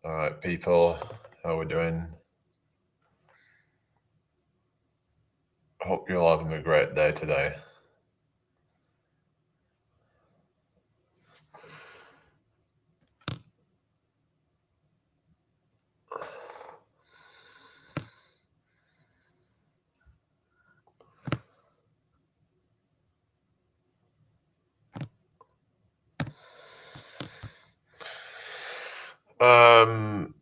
All right, people, how we doing? I hope you're all having a great day today. Um,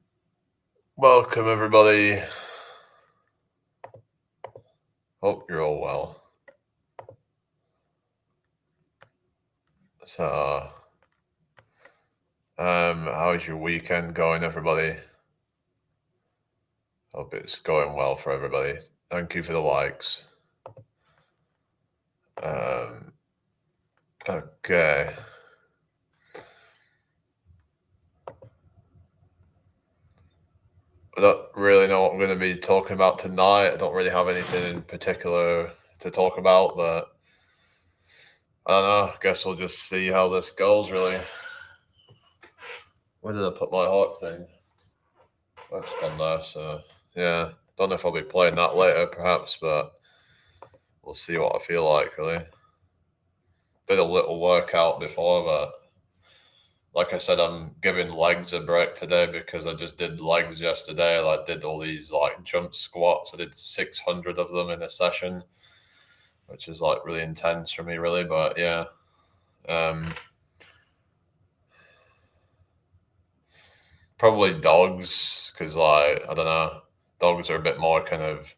Welcome everybody. Hope you're all well. So, how's your weekend going, everybody? Hope it's going well for everybody. Thank you for the likes. Um, okay. I don't really know what I'm going to be talking about tonight. I don't really have anything in particular to talk about, but I don't know. I guess we'll just see how this goes, really. Where did I put my heart thing? That's gone there, so yeah. Don't know if I'll be playing that later, perhaps, but we'll see what I feel like, really. Did a little workout before, but like I said, I'm giving legs a break today because I just did legs yesterday. I did all these jump squats. I did 600 of them in a session, which is really intense for me, really. But yeah, um, probably dogs because I don't know, dogs are a bit more kind of.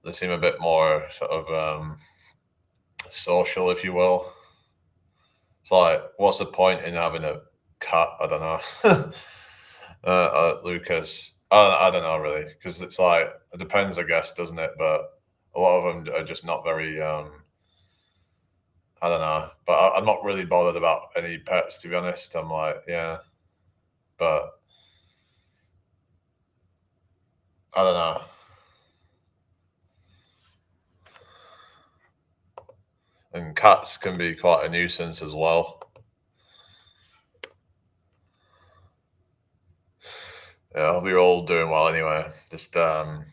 They seem a bit more sort of social, if you will. It's what's the point in having a cat? I don't know. Lucas. I don't know really, because it's it depends, I guess, doesn't it? But a lot of them are just not very. I don't know, but I'm not really bothered about any pets, to be honest. I'm yeah, but I don't know. And cats can be quite a nuisance as well. Yeah, I hope you're all doing well anyway. Just gotta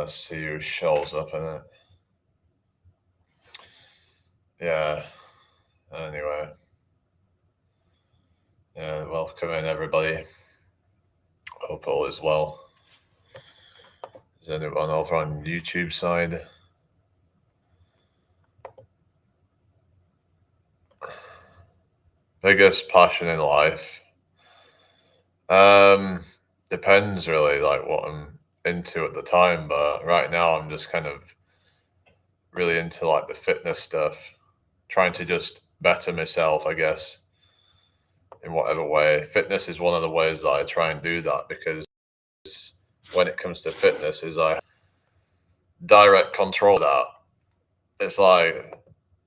see who shows up in it. Yeah. Anyway. Yeah, welcome in everybody. Hope all is well. Is anyone over on YouTube side? Biggest passion in life. Um, Depends really, what I'm into at the time. But right now, I'm just kind of really into the fitness stuff, trying to just better myself, I guess, in whatever way. Fitness is one of the ways that I try and do that because when it comes to fitness, is I direct control that. It's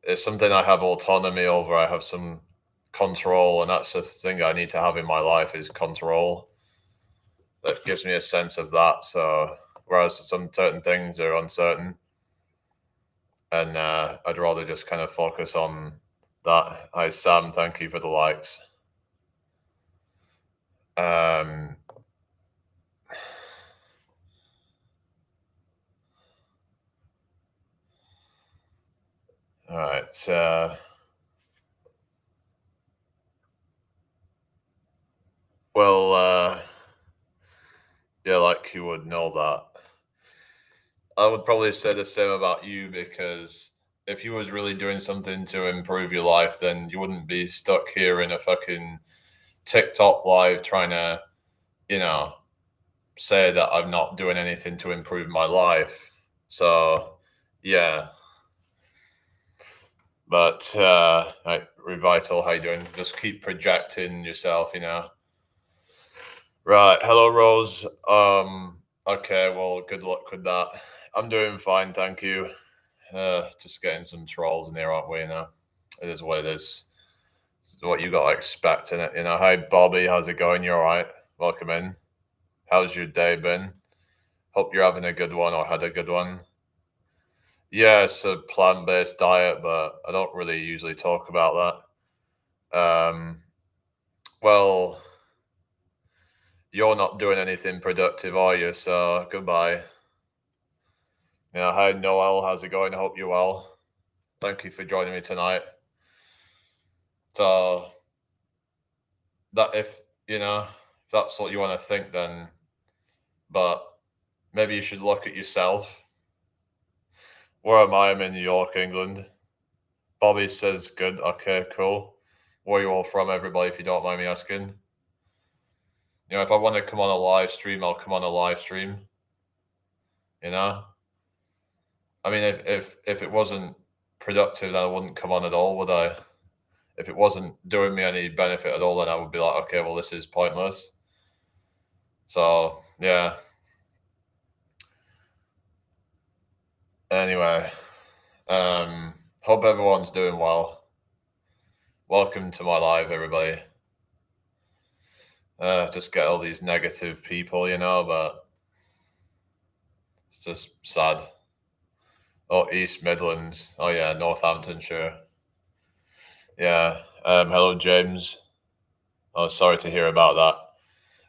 it's something I have autonomy over. I have some control, and that's the thing I need to have in my life is control. That gives me a sense of that. So whereas some certain things are uncertain, and I'd rather just kind of focus on that. Hi Sam, thank you for the likes. Um, all right. Well, yeah, like you would know that. I would probably say the same about you because if you was really doing something to improve your life, then you wouldn't be stuck here in a fucking TikTok live trying to, you know, say that I'm not doing anything to improve my life. So, yeah. But Revital, how you doing? Just keep projecting yourself. Right. Hello, Rose. Okay. Well, good luck with that. I'm doing fine, thank you. Just getting some trolls in here, aren't we? It is what it is. This is what you got to expect in it. Hey, Bobby, how's it going? You all right? Welcome in. How's your day been? Hope you're having a good one or had a good one. Yeah, it's a plant-based diet, but I don't really usually talk about that. Well, you're not doing anything productive, are you? So goodbye. Yeah, hi Noel, how's it going? I hope you're well. Thank you for joining me tonight. So that if if that's what you want to think, then but maybe you should look at yourself. Where am I? I'm in New York, England. Bobby says good. Okay, cool. Where are you all from, everybody? If you don't mind me asking. If I want to come on a live stream, I'll come on a live stream. You know, I mean, if it wasn't productive, then I wouldn't come on at all, would I? If it wasn't doing me any benefit at all, then I would be like, okay, well, this is pointless. So yeah. Anyway, hope everyone's doing well. Welcome to my live, everybody. Just get all these negative people, but it's just sad. Oh, East Midlands. Oh yeah, Northamptonshire. Yeah. Hello, James. Oh, sorry to hear about that.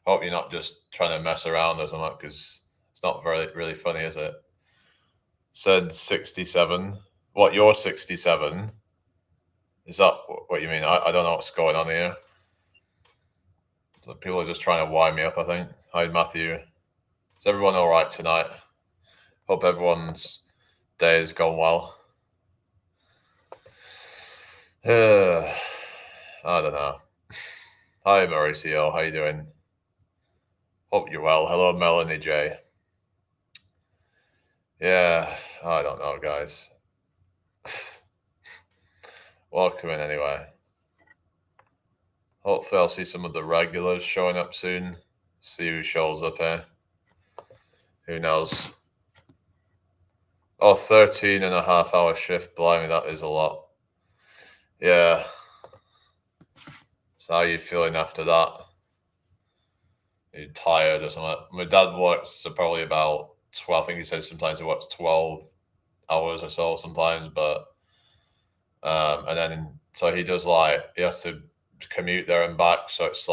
Hope you're not just trying to mess around or something, because it's not really funny, is it? Said 67. What, you're 67? Is that what you mean? I don't know what's going on here. So people are just trying to wind me up, I think. Hi, Matthew. Is everyone all right tonight? Hope everyone's day has gone well. I don't know. Hi, Mauricio. How you doing? Hope you're well. Hello, Melanie J. Yeah, I don't know, guys. Welcome in anyway. Hopefully I'll see some of the regulars showing up soon. See who shows up here. Who knows? Oh, 13 and a half hour shift. Blimey, that is a lot. Yeah. So how are you feeling after that? Are you tired or something? My dad works so probably about 12. I think he says sometimes he works 12 hours or so sometimes, but and then so he does he has to commute there and back, so it's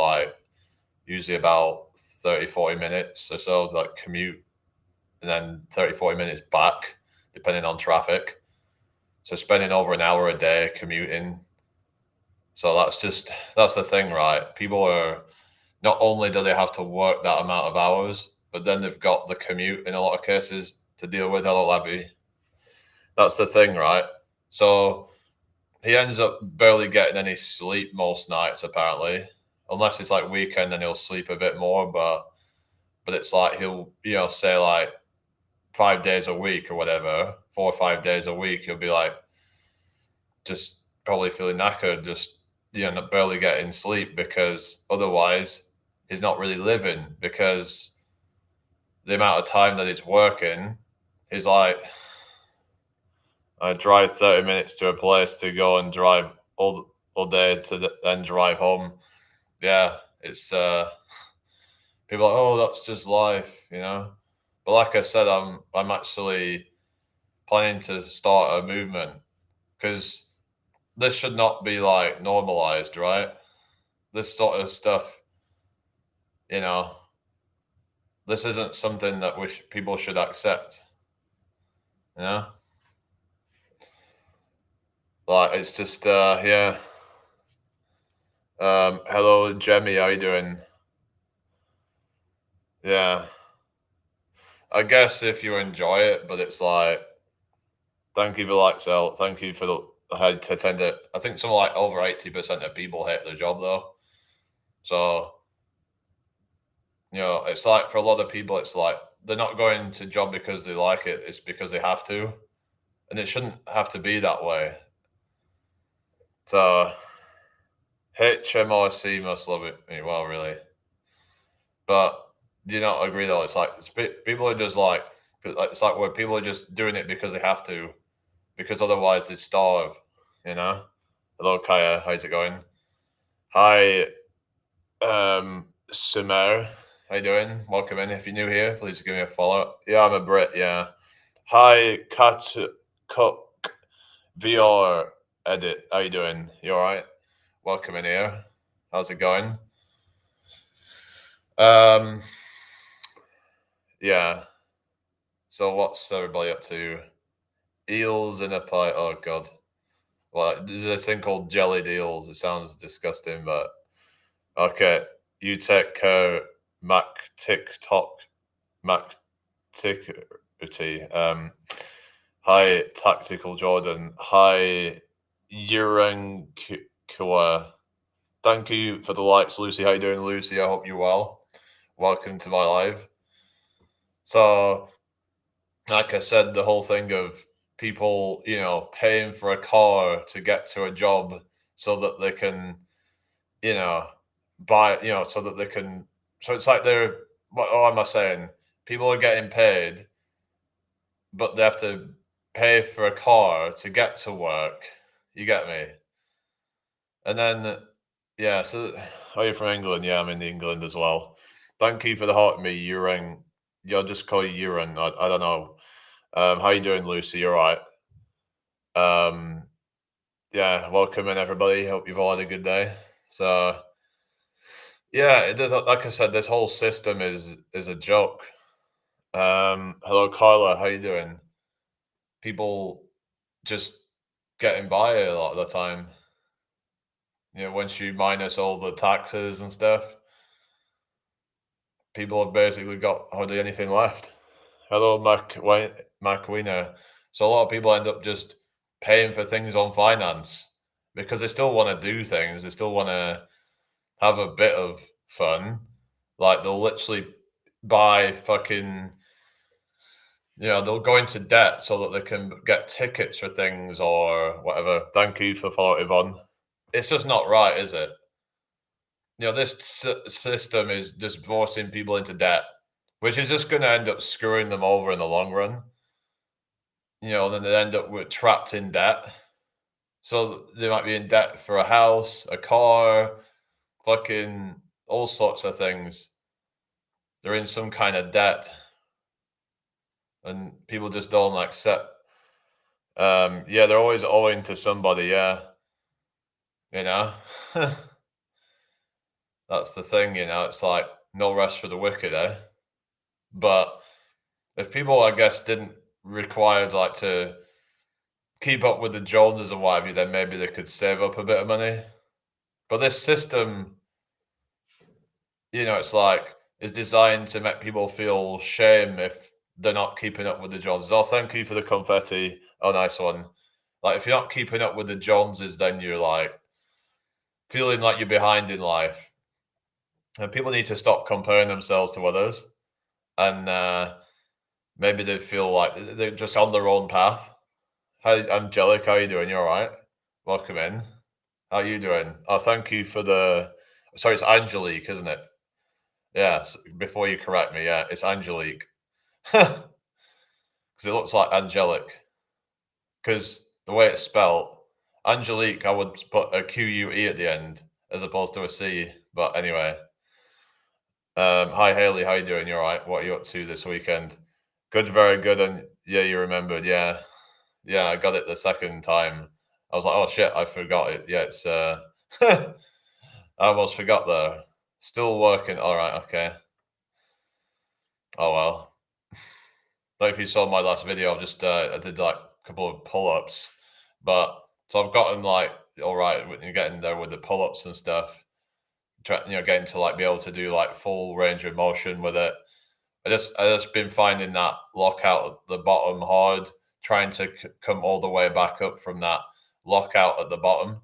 usually about 30-40 minutes or so, commute, and then 30-40 minutes back depending on traffic, so spending over an hour a day commuting. So that's the thing, right? People are, not only do they have to work that amount of hours, but then they've got the commute in a lot of cases to deal with. Hello, Levy. That's the thing, right? So he ends up barely getting any sleep most nights, apparently, unless it's weekend, then he'll sleep a bit more. But it's he'll say 5 days a week or whatever, 4 or 5 days a week, he'll be just probably feeling knackered, just barely getting sleep, because otherwise he's not really living, because the amount of time that he's working, he's I drive 30 minutes to a place to go and drive all day to then drive home. Yeah, it's people are oh, that's just life, But like I said, I'm actually planning to start a movement, because this should not be normalized, right? This sort of stuff, this isn't something that people should accept, you know? It's just yeah. Hello, Jemmy, how you doing? Yeah. I guess if you enjoy it, but it's thank you for Sel. Thank you for the head to attend it. I think something over 80% of people hate their job though. So, it's for a lot of people, it's they're not going to job because they like it. It's because they have to. And it shouldn't have to be that way. So, HMRC must love it. Well, really. But do you not agree though? It's people are just it's where people are just doing it because they have to, because otherwise they starve, Hello, Kaya. How's it going? Hi, Sumer. How you doing? Welcome in. If you're new here, please give me a follow. Yeah, I'm a Brit, yeah. Hi, Cut Cook VR Edit. How you doing? You alright? Welcome in here. How's it going? Um, yeah. So what's everybody up to? Eels in a pie. Oh god. Well, there's this thing called jellied eels. It sounds disgusting, but okay. You take care, Mac TikTok, Mac Tickerty. Hi, Tactical Jordan. Hi, Kua. Thank you for the likes, Lucy. How you doing, Lucy? I hope you're well. Welcome to my live. So, like I said, the whole thing of people, paying for a car to get to a job so that they can, you know, buy, so that they can. So it's like what am I saying? People are getting paid, but they have to pay for a car to get to work. You get me? And then, yeah, so are you from England? Yeah, I'm in England as well. Thank you for the heart me, Urang. I'll just call you Urang. I don't know. How you doing, Lucy? You're right. Um, yeah, welcome in everybody. Hope you've all had a good day. So, yeah, it does. Like I said, this whole system is a joke. Hello, Carla. How you doing? People just getting by a lot of the time. Once you minus all the taxes and stuff, people have basically got hardly anything left. Hello, Mac Wiener. So a lot of people end up just paying for things on finance because they still want to do things. They still want to have a bit of fun. Like they'll literally buy fucking, they'll go into debt so that they can get tickets for things or whatever. Thank you for following, Yvonne. It's just not right, is it? This system is just forcing people into debt, which is just going to end up screwing them over in the long run. Then they end up with trapped in debt. So they might be in debt for a house, a car, fucking all sorts of things. They're in some kind of debt, and people just don't accept. Yeah, they're always owing to somebody. Yeah, you know. That's the thing. It's like no rest for the wicked, eh? But if people, I guess, didn't require like to keep up with the Joneses and what have you, then maybe they could save up a bit of money. But this system, it's like is designed to make people feel shame if they're not keeping up with the Joneses. Oh, thank you for the confetti. Oh, nice one. Like if you're not keeping up with the Joneses, then you're like feeling like you're behind in life. And people need to stop comparing themselves to others, and maybe they feel like they're just on their own path. Hi, Angelic. How you doing? You all right? Welcome in. How you doing? Oh, thank you for the. Sorry, it's Angelique, isn't it? Yeah. Before you correct me, yeah, it's Angelique. Because it looks like angelic. Because the way it's spelled, Angelique, I would put a QUE at the end as opposed to a C. But anyway, hi Haley, how you doing? You all right? What are you up to this weekend? Good, very good. And yeah, you remembered. Yeah, yeah, I got it the second time. I was like, oh shit, I forgot it. Yeah, it's I almost forgot there. Still working. All right, okay. Oh well. Like if you saw my last video, I've just I did like a couple of pull-ups, but so I've gotten like all right when you're getting there with the pull-ups and stuff. Getting to like be able to do like full range of motion with it. I just been finding that lockout at the bottom hard, trying to come all the way back up from that lockout at the bottom.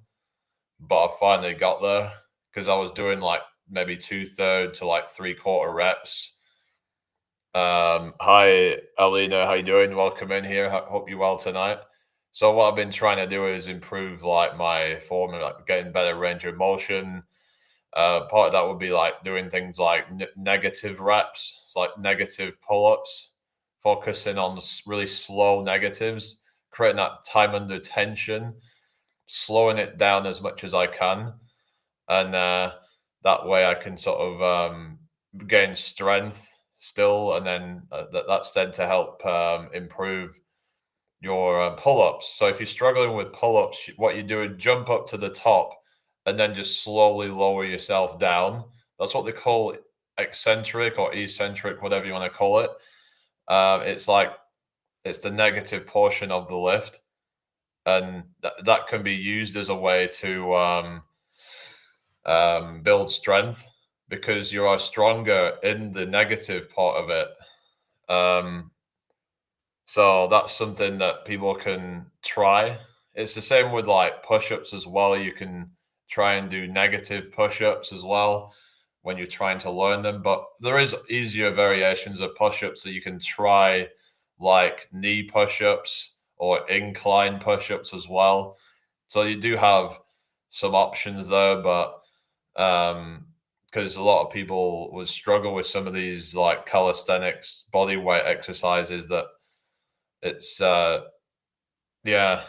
But I finally got there because I was doing like maybe 2/3 to like 3/4 reps. Hi, Alina. How you doing? Welcome in here. Hope you're well tonight. So what I've been trying to do is improve like my form, like getting better range of motion. Part of that would be like doing things like negative reps, it's like negative pull-ups, focusing on really slow negatives, creating that time under tension, slowing it down as much as I can, and that way I can sort of gain strength still, and then that's then to help improve your pull-ups. So if you're struggling with pull-ups, what you do is jump up to the top and then just slowly lower yourself down. That's what they call eccentric or eccentric, whatever you want to call it. It's like it's the negative portion of the lift, and that can be used as a way to build strength because you are stronger in the negative part of it. Um, so that's something that people can try. It's the same with like push-ups as well. You can try and do negative push-ups as well when you're trying to learn them. But there is easier variations of push-ups that you can try, like knee push-ups or incline push-ups as well. So you do have some options there, but because a lot of people would struggle with some of these like calisthenics body weight exercises that it's yeah.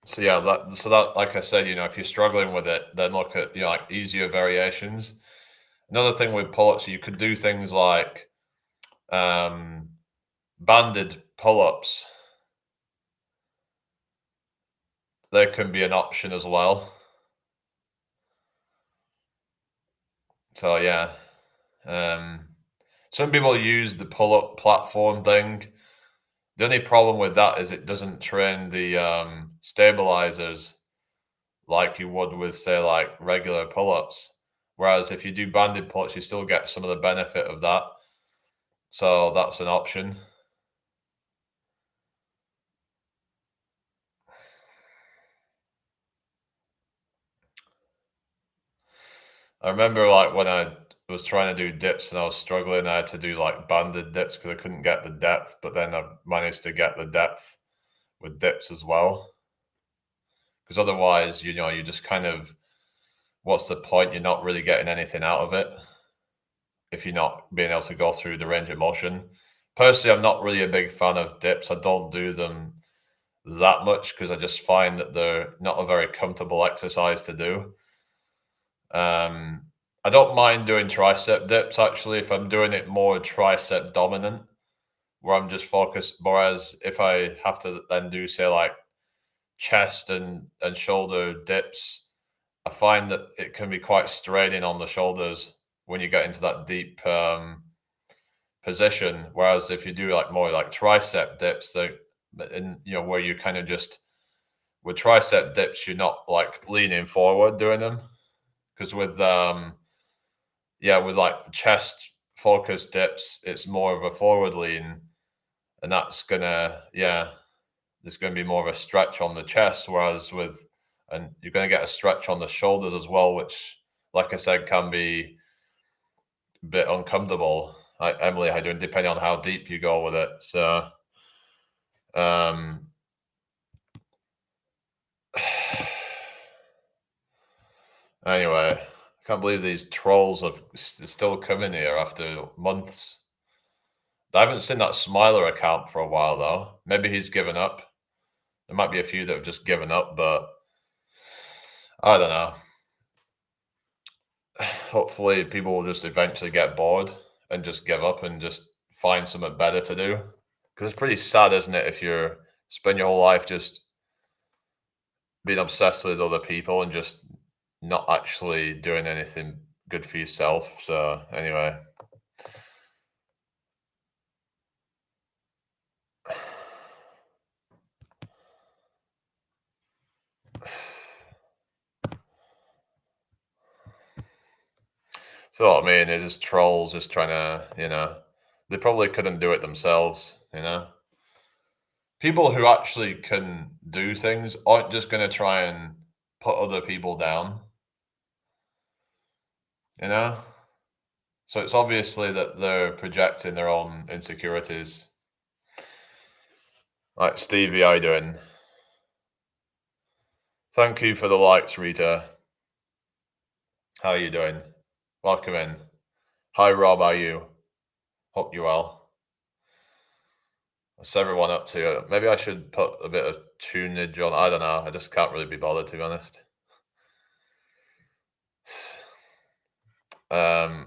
So yeah, that like I said, if you're struggling with it, then look at like easier variations. Another thing with pull-ups, you could do things like um banded pull-ups. They can be an option as well. So yeah. Um some people use the pull-up platform thing. The only problem with that is it doesn't train the stabilizers like you would with, say, like regular pull-ups. Whereas if you do banded pull-ups, you still get some of the benefit of that. So that's an option. I remember like when I was trying to do dips and I was struggling, I had to do like banded dips because I couldn't get the depth, but then I've managed to get the depth with dips as well. Because otherwise, you just kind of, what's the point? You're not really getting anything out of it if you're not being able to go through the range of motion. Personally, I'm not really a big fan of dips. I don't do them that much because I just find that they're not a very comfortable exercise to do. Um, I don't mind doing tricep dips actually if I'm doing it more tricep dominant, where I'm just focused. Whereas if I have to then do say like chest and shoulder dips, I find that it can be quite straining on the shoulders when you get into that deep position. Whereas if you do like more like tricep dips, in where you kind of just with tricep dips, you're not like leaning forward doing them because with yeah, with like chest focused dips, it's more of a forward lean, and that's gonna yeah, there's gonna be more of a stretch on the chest. Whereas with and you're gonna get a stretch on the shoulders as well, which, like I said, can be a bit uncomfortable. Like Emily, how you doing? Depending on how deep you go with it. So, um, anyway, I can't believe these trolls have still coming here after months. I haven't seen that Smiler account for a while though. Maybe he's given up. There might be a few that have just given up, but I don't know. Hopefully, people will just eventually get bored and just give up and just find something better to do. Because it's pretty sad, isn't it, if you're spend your whole life just being obsessed with other people and just not actually doing anything good for yourself. So anyway. So what I mean is just trolls just trying to, they probably couldn't do it themselves. People who actually can do things aren't just going to try and put other people down, you know? So it's obviously that they're projecting their own insecurities. Like Stevie, how you doing? Thank you for the likes, Rita. How are you doing? Welcome in. Hi, Rob. How are you? Hope you're well. What's everyone up to? Maybe I should put a bit of tunage on. I don't know. I just can't really be bothered, to be honest. I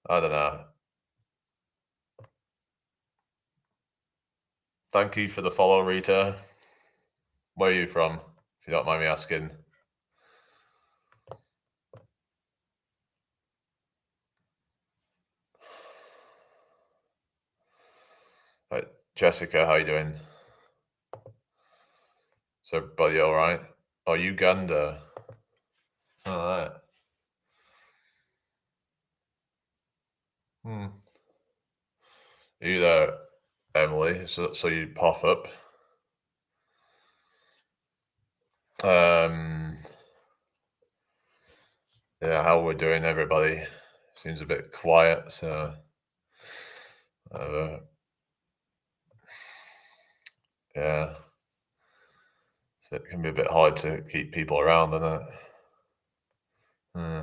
don't know. Thank you for the follow, Rita. Where are you from? If you don't mind me asking. Right, Jessica, how you doing? Is everybody all right? Oh, Uganda. All right. Hmm. Are you there, Emily? So you pop up. Um. Yeah, how we're doing, everybody? Seems a bit quiet, so uh, yeah, it can be a bit hard to keep people around, isn't it? Hmm.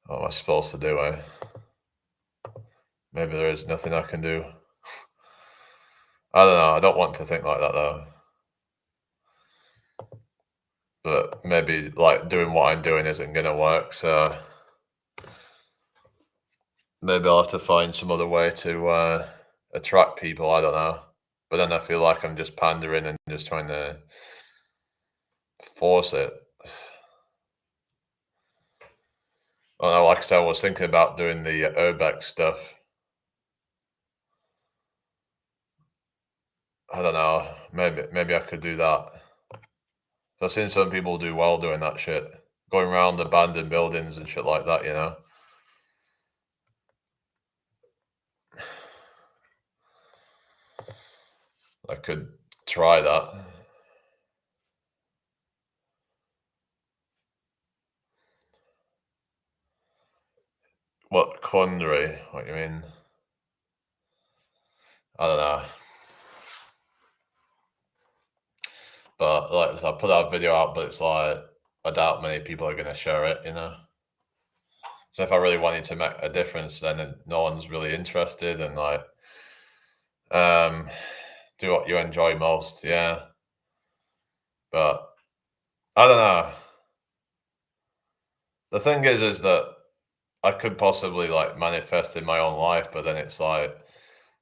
What am I supposed to do? Maybe there is nothing I can do. I don't know. I don't want to think like that though. But maybe like doing what I'm doing isn't gonna work. So maybe I'll have to find some other way to attract people. I don't know. But then I feel like I'm just pandering and just trying to force it. I don't know, like I said, I was thinking about doing the Urbex stuff. I don't know. Maybe I could do that. So I've seen some people do well doing that shit, going around abandoned buildings and shit like that. You know, I could try that. What quandary? What you mean? I don't know. But like, so I put that video out, but it's like I doubt many people are gonna share it. You know. So if I really wanted to make a difference, then no one's really interested, and like, um, do what you enjoy most. Yeah, but I don't know. The thing is that I could possibly like manifest in my own life, but then it's like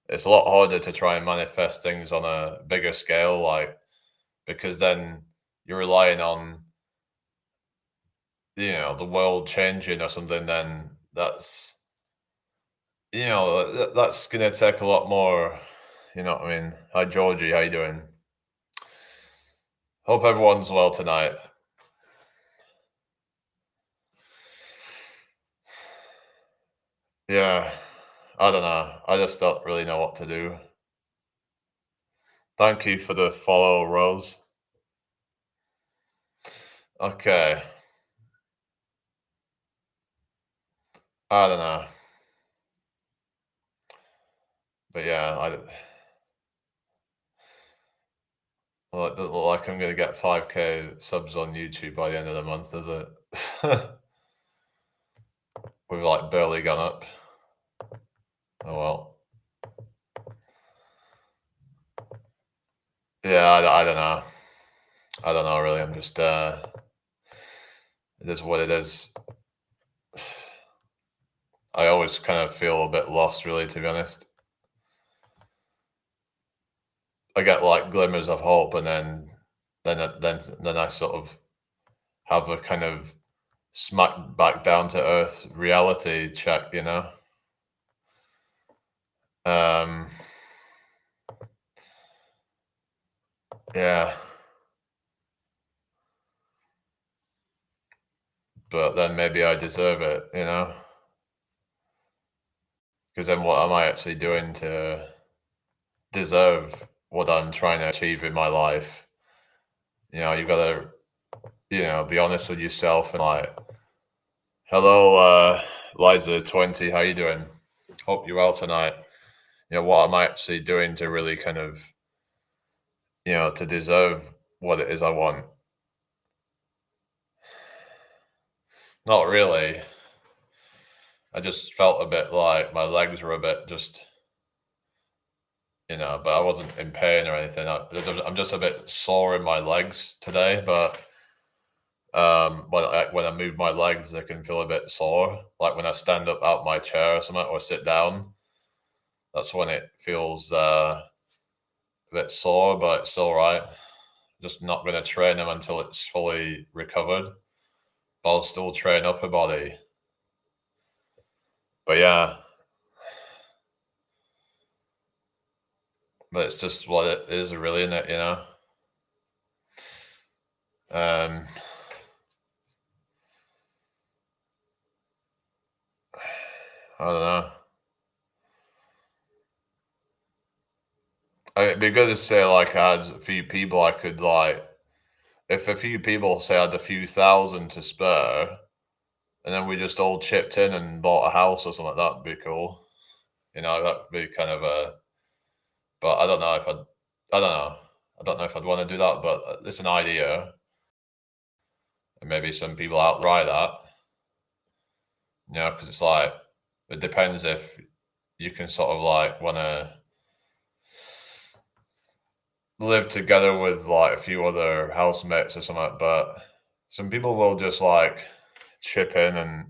it's a lot harder to try and manifest things on a bigger scale, like because then you're relying on the world changing or something. Then that's gonna take a lot more. You know what I mean? Hi Georgie, how you doing? Hope everyone's well tonight. Yeah, I don't know. I just don't really know what to do. Thank you for the follow, Rose. Okay, I don't know, but yeah, well, it doesn't look like I'm gonna get 5K subs on YouTube by the end of the month, does it? We've like barely gone up. Oh well. Yeah, I don't know. I don't know really. I'm just it is what it is. I always kind of feel a bit lost, really, to be honest. I get like glimmers of hope, and then I sort of have a kind of smack back down to earth reality check, you know. Um, yeah, but then maybe I deserve it, you know. Because then what am I actually doing to deserve what I'm trying to achieve in my life? You've got to, be honest with yourself and like, hello, Liza 20, how you doing? Hope you're well tonight. What am I actually doing to really kind of, to deserve what it is I want? Not really. I just felt a bit like my legs were a bit just, but I wasn't in pain or anything. I'm just a bit sore in my legs today, but When I move my legs, I can feel a bit sore. Like when I stand up out my chair or something, or sit down, that's when it feels a bit sore, but it's all right. Just not going to train them until it's fully recovered. But I'll still train upper body. But yeah, but it's just what it is, really, isn't it? Um, I don't know. It'd be good to say like I had a few people I could like. If a few people say I had a few thousand to spare, and then we just all chipped in and bought a house or something, that'd be cool. That'd be kind of a. But I don't know if I'd. I don't know. I don't know if I'd want to do that, but it's an idea, and maybe some people outright that. Because it's like it depends if you can sort of like want to live together with like a few other housemates or something, but some people will just like chip in, and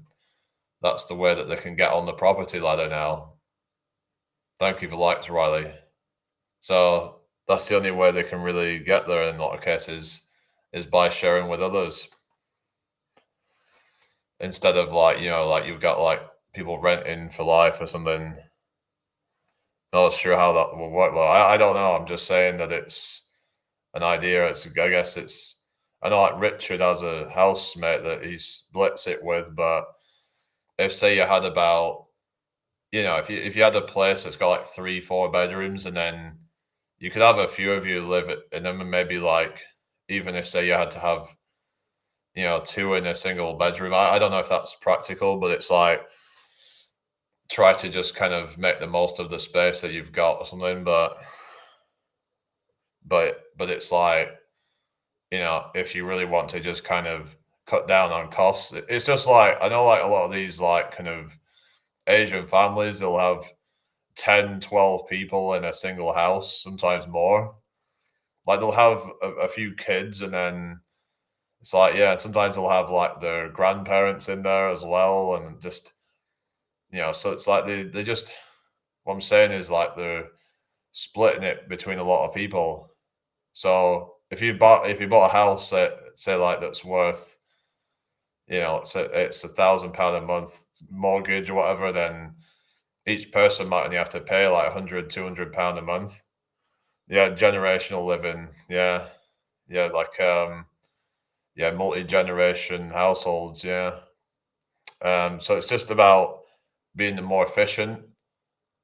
that's the way that they can get on the property ladder now. Thank you for likes, Riley. So that's the only way they can really get there in a lot of cases is by sharing with others. Instead of like you've got like people renting for life or something. Not sure how that will work. Well, I don't know. I'm just saying that it's an idea. I guess I know like Richard has a housemate that he splits it with, but if say you had about, if you had a place that's got like 3, 4 bedrooms, and then you could have a few of you live in them, and maybe like even if say you had to have, two in a single bedroom. I don't know if that's practical, but it's like try to just kind of make the most of the space that you've got or something. But it's like, if you really want to just kind of cut down on costs, it's just like I know like a lot of these like kind of Asian families, they'll have 10, 12 people in a single house, sometimes more. Like they'll have a few kids, and then it's like, yeah, sometimes they'll have like their grandparents in there as well. And just, so it's like they just, what I'm saying is like they're splitting it between a lot of people. So if you bought a house that say like that's worth, it's £1,000 a month mortgage or whatever, then each person might only have to pay like 100, £200 a month. Yeah, generational living. Yeah, yeah, like yeah, multi-generation households. Yeah, so it's just about being more efficient.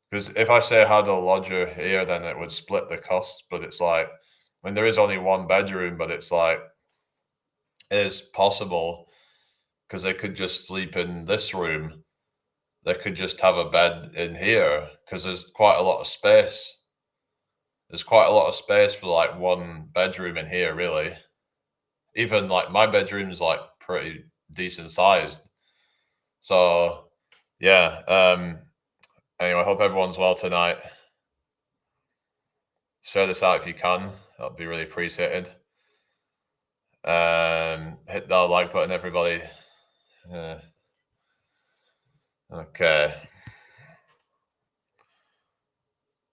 Because if I say I had a lodger here, then it would split the costs. But it's like when there is only one bedroom, but it's like it is possible because they could just sleep in this room. They could just have a bed in here because there's quite a lot of space. There's quite a lot of space for like one bedroom in here, really. Even like my bedroom is like pretty decent sized. So yeah. Anyway, I hope everyone's well tonight. Share this out if you can. That'd be really appreciated. Hit that like button, everybody. Okay.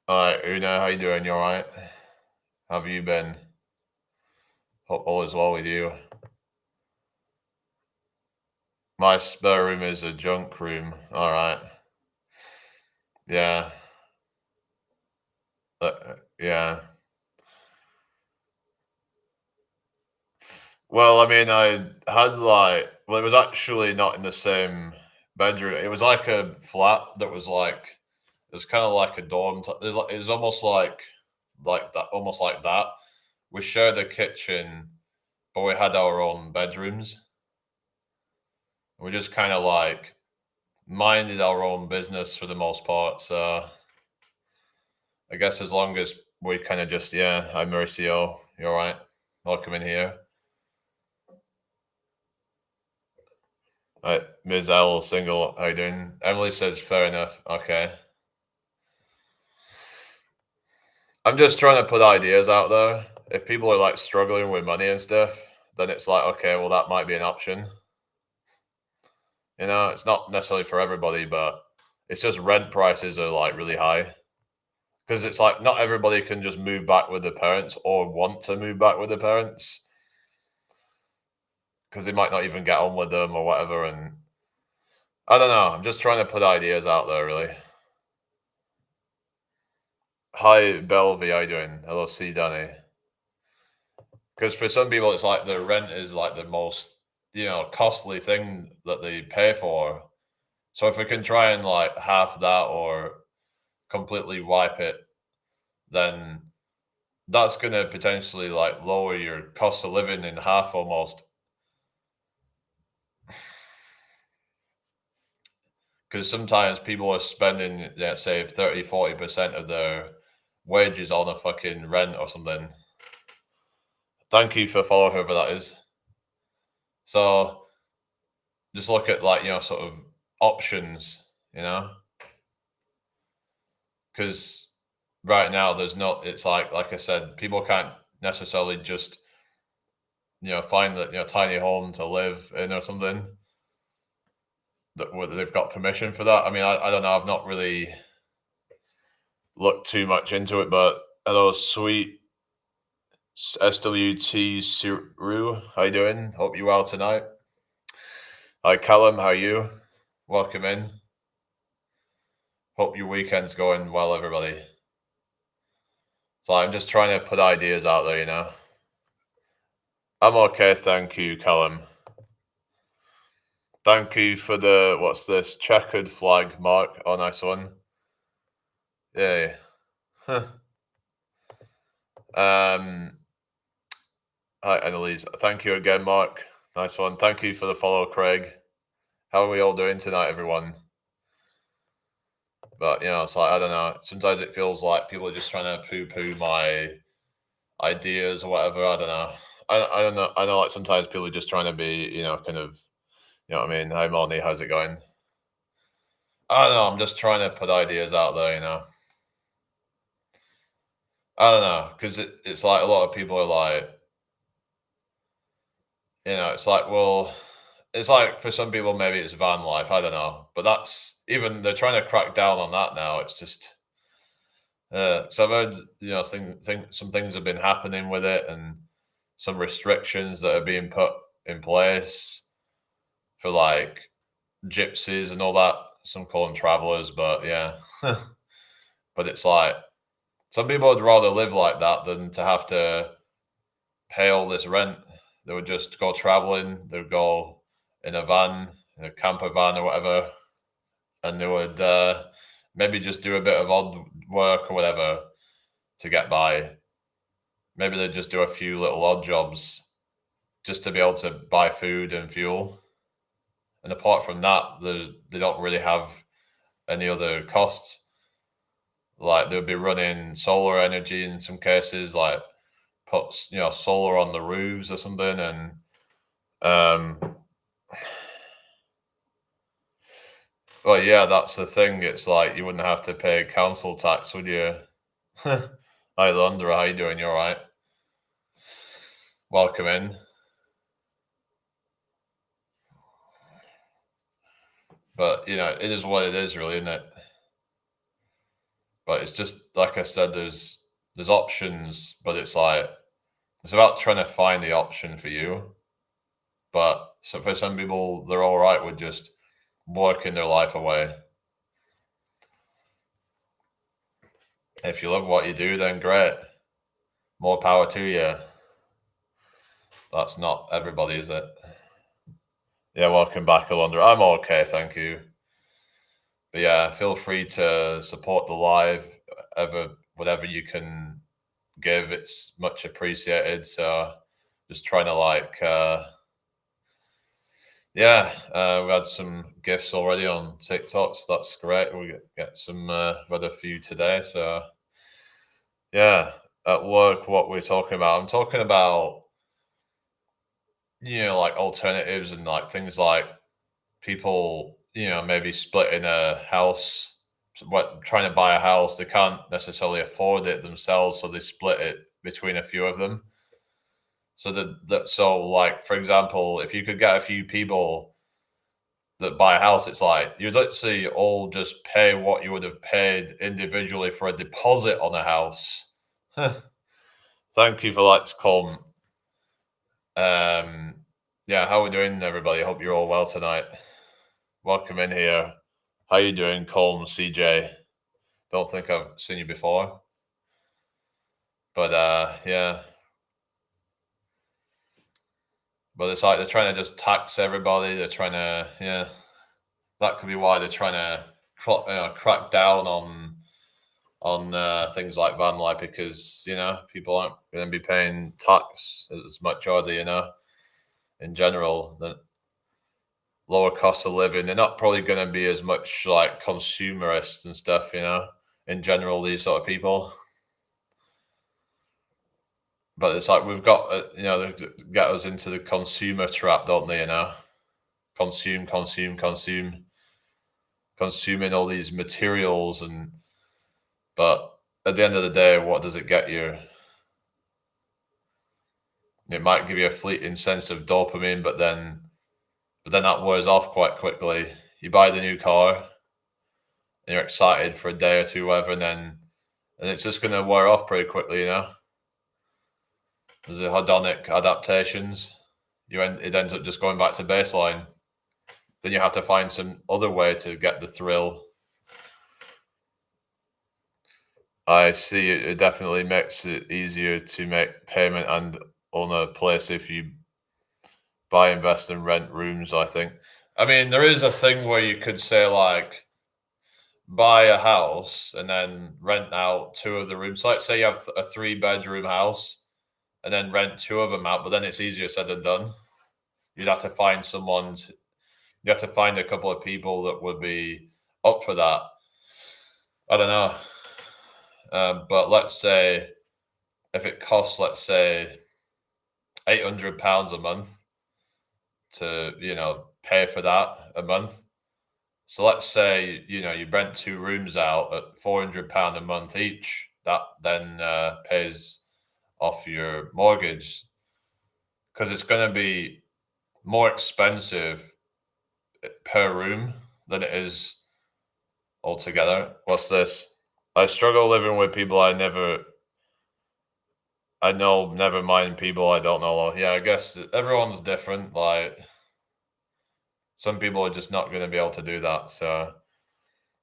All right, Una, how you doing? You all right? How have you been? Hope all is well with you. My spare room is a junk room. All right. Yeah. Yeah. Well, I mean, I had like, well, it was actually not in the same bedroom. It was like a flat that was like, it was kind of like a dorm. It was almost like that, almost like that. We shared a kitchen, but we had our own bedrooms. We just kind of like minded our own business for the most part. So I guess as long as we kind of just, yeah, hi Mauricio, you all right? Welcome in here. Ms. L single, how you doing? Emily says fair enough. Okay. I'm just trying to put ideas out there. If people are like struggling with money and stuff, then it's like, okay, well, that might be an option. You know, it's not necessarily for everybody, but it's just rent prices are like really high because it's like not everybody can just move back with their parents or want to move back with their parents because they might not even get on with them or whatever. And I don't know. I'm just trying to put ideas out there, really. Hi, Belvy. How you doing? Hello, C. Danny. Because for some people, it's like the rent is like the most, costly thing that they pay for. So if we can try and like half that or completely wipe it, then that's going to potentially like lower your cost of living in half almost. Because sometimes people are spending, let's say, 30-40% of their wages on a fucking rent or something. Thank you for follow, whoever that is. So just look at like, sort of options, because right now there's not, it's like I said, people can't necessarily just, find that, tiny home to live in or something that whether they've got permission for that. I mean, I don't know. I've not really looked too much into it, but hello, sweet SWT Siru. How you doing? Hope you well tonight. Hi, Callum. How are you? Welcome in. Hope your weekend's going well, everybody. So I'm just trying to put ideas out there, I'm okay, thank you, Callum. Thank you for the, what's this, checkered flag, Mark. Oh, nice one. Yay. Huh. Hi, Annalise. Thank you again, Mark. Nice one. Thank you for the follow, Craig. How are we all doing tonight, everyone? But, it's like, I don't know. Sometimes it feels like people are just trying to poo-poo my ideas or whatever. I don't know. I don't know. I know, like, sometimes people are just trying to be, kind of, you know what I mean? Hi, Molly. How's it going? I don't know. I'm just trying to put ideas out there. I don't know. Because it's like a lot of people are like, it's like, well, it's like for some people, maybe it's van life. I don't know. But that's even, they're trying to crack down on that now. It's just, so I've heard, some things have been happening with it and some restrictions that are being put in place for like gypsies and all that. Some call them travelers, but yeah. But it's like, some people would rather live like that than to have to pay all this rent. They would just go traveling. They would go in a van, in a camper van or whatever, and they would maybe just do a bit of odd work or whatever to get by. Maybe they'd just do a few little odd jobs just to be able to buy food and fuel. And apart from that, they don't really have any other costs. Like they'll be running solar energy in some cases, like put solar on the roofs or something, and well, yeah, that's the thing. It's like you wouldn't have to pay council tax, would you? Hi, Londra. How you doing? You all right? Welcome in. But it is what it is, really, isn't it? But it's just like I said, there's options, but it's like it's about trying to find the option for you. But so for some people, they're all right with just working their life away. If you love what you do, then great. More power to you. That's not everybody, is it? Yeah, welcome back, Alondra. I'm okay, thank you. But yeah, feel free to support the live, whatever you can give. It's much appreciated. So just trying to we've had some gifts already on TikTok, so that's great. We get some, read a few today. So yeah, at work, what we're talking about, I'm talking about, like alternatives and like things like people, maybe splitting a house, trying to buy a house, they can't necessarily afford it themselves, so they split it between a few of them. So like for example, if you could get a few people that buy a house, it's like you'd literally all just pay what you would have paid individually for a deposit on a house. Thank you for that, Colm. Yeah, how are we doing, everybody? Hope you're all well tonight. Welcome in here. How you doing, Colm, CJ? Don't think I've seen you before, but yeah. But it's like they're trying to just tax everybody. They're trying to, yeah. That could be why they're trying to crack down on things like van life, because people aren't going to be paying tax as much, are they? In general, the lower cost of living, they're not probably going to be as much like consumerist and stuff. In general, these sort of people. But it's like we've got, they get us into the consumer trap, don't they? Consume, consuming all these materials, but at the end of the day, what does it get you? It might give you a fleeting sense of dopamine, but then that wears off quite quickly. You buy the new car, and you're excited for a day or two, whatever, and it's just going to wear off pretty quickly. There's the hedonic adaptations. It ends up just going back to baseline. Then you have to find some other way to get the thrill. I see it definitely makes it easier to make payment and own a place if you buy, invest, and rent rooms, I think. I mean, there is a thing where you could say, like, buy a house and then rent out two of the rooms. So let's say you have a 3-bedroom house and then rent 2 of them out, but then it's easier said than done. You'd have to find you have to find a couple of people that would be up for that. I don't know. But let's say if it costs, let's say, £800 a month to, pay for that a month. So let's say, you rent 2 rooms out at £400 a month each. That then pays off your mortgage, because it's going to be more expensive per room than it is altogether. What's this? I struggle living with people I know, never mind people I don't know. Yeah, I guess everyone's different. Like, some people are just not going to be able to do that. So,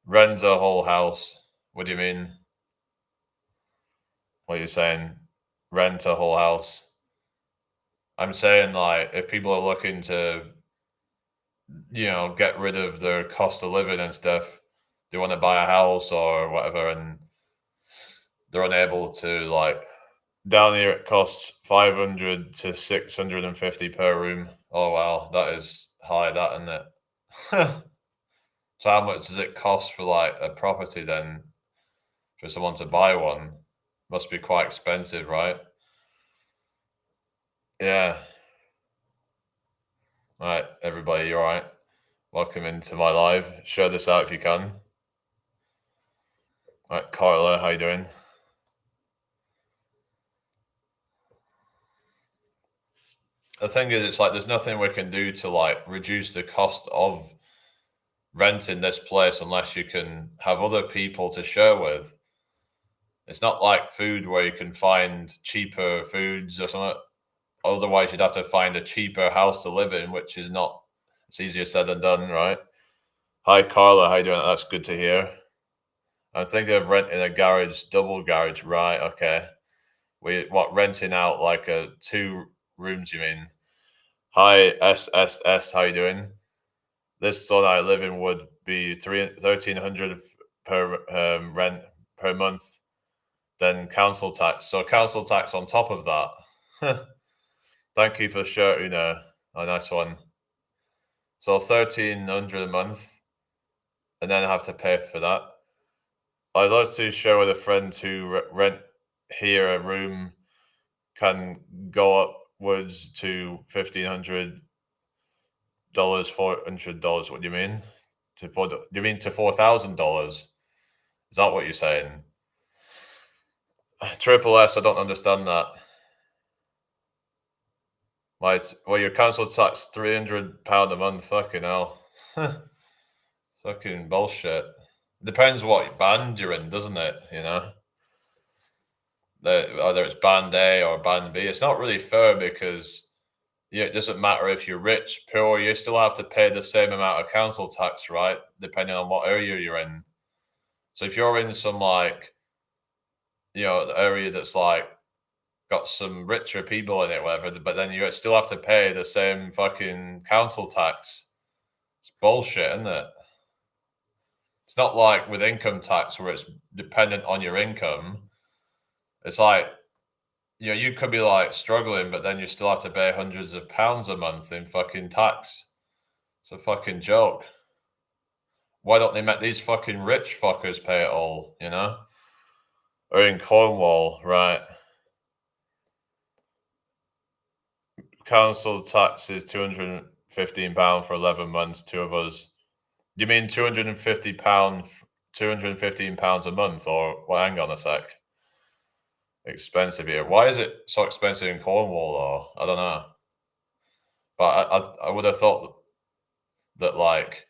rent a whole house. What do you mean? What are you saying? Rent a whole house. I'm saying, like, if people are looking to, get rid of their cost of living and stuff, they want to buy a house or whatever, and they're unable to, like, down here it costs 500 to 650 per room. Oh wow, that is high, that, isn't it? So how much does it cost for, like, a property then, for someone to buy one? Must be quite expensive, right? Yeah. All right, everybody, you all right? Welcome into my live. Share this out if you can. All right, Carla, how you doing? The thing is, it's like there's nothing we can do to, like, reduce the cost of renting this place unless you can have other people to share with. It's not like food where you can find cheaper foods or something. Otherwise, you'd have to find a cheaper house to live in, which is not. It's easier said than done, right? Hi, Carla. How you doing? That's good to hear. I'm thinking of renting a garage, double garage. Right? Okay. Renting out like 2 rooms? You mean? Hi, SSS. How you doing? This zone I live in would be 1,300 per rent per month. Then council tax. So council tax on top of that. Thank you for the shirt, Una. A nice one. So 1,300 a month, and then I have to pay for that. I'd like to share with a friend who rent here a room can go upwards to $1,500, $400. What do you mean? Do you mean to $4,000? Is that what you're saying? Triple S, I don't understand that. Well, your council tax £300 a month. Fucking hell. Fucking bullshit. Depends what band you're in, doesn't it? You know, whether it's band A or band B. It's not really fair because yeah, it doesn't matter if you're rich, poor. You still have to pay the same amount of council tax, right? Depending on what area you're in. So if you're in some like, the area that's like got some richer people in it, whatever, but then you still have to pay the same fucking council tax. It's bullshit, isn't it? It's not like with income tax where it's dependent on your income. It's like, you could be like struggling, but then you still have to pay hundreds of pounds a month in fucking tax. It's a fucking joke. Why don't they make these fucking rich fuckers pay it all, Or in Cornwall, right? Council tax is £215 for 11 months, two of us. You mean £250, £215 a month, or well, hang on a sec. Expensive here. Why is it so expensive in Cornwall, though? I don't know. But I would have thought that, like,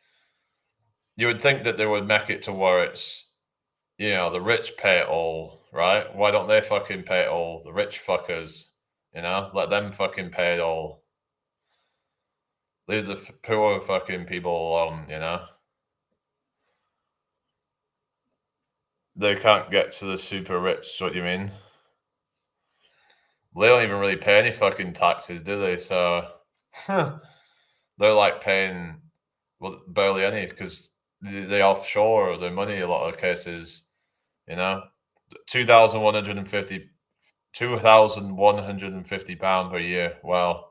you would think that they would make it to where it's, the rich pay it all, right? Why don't they fucking pay it all? The rich fuckers, let them fucking pay it all. Leave the poor fucking people alone, They can't get to the super rich, is what you mean? They don't even really pay any fucking taxes, do they? So they're like paying, well, barely any because they offshore their money a lot of cases, you know. 2,150 £2,150 per year. Wow.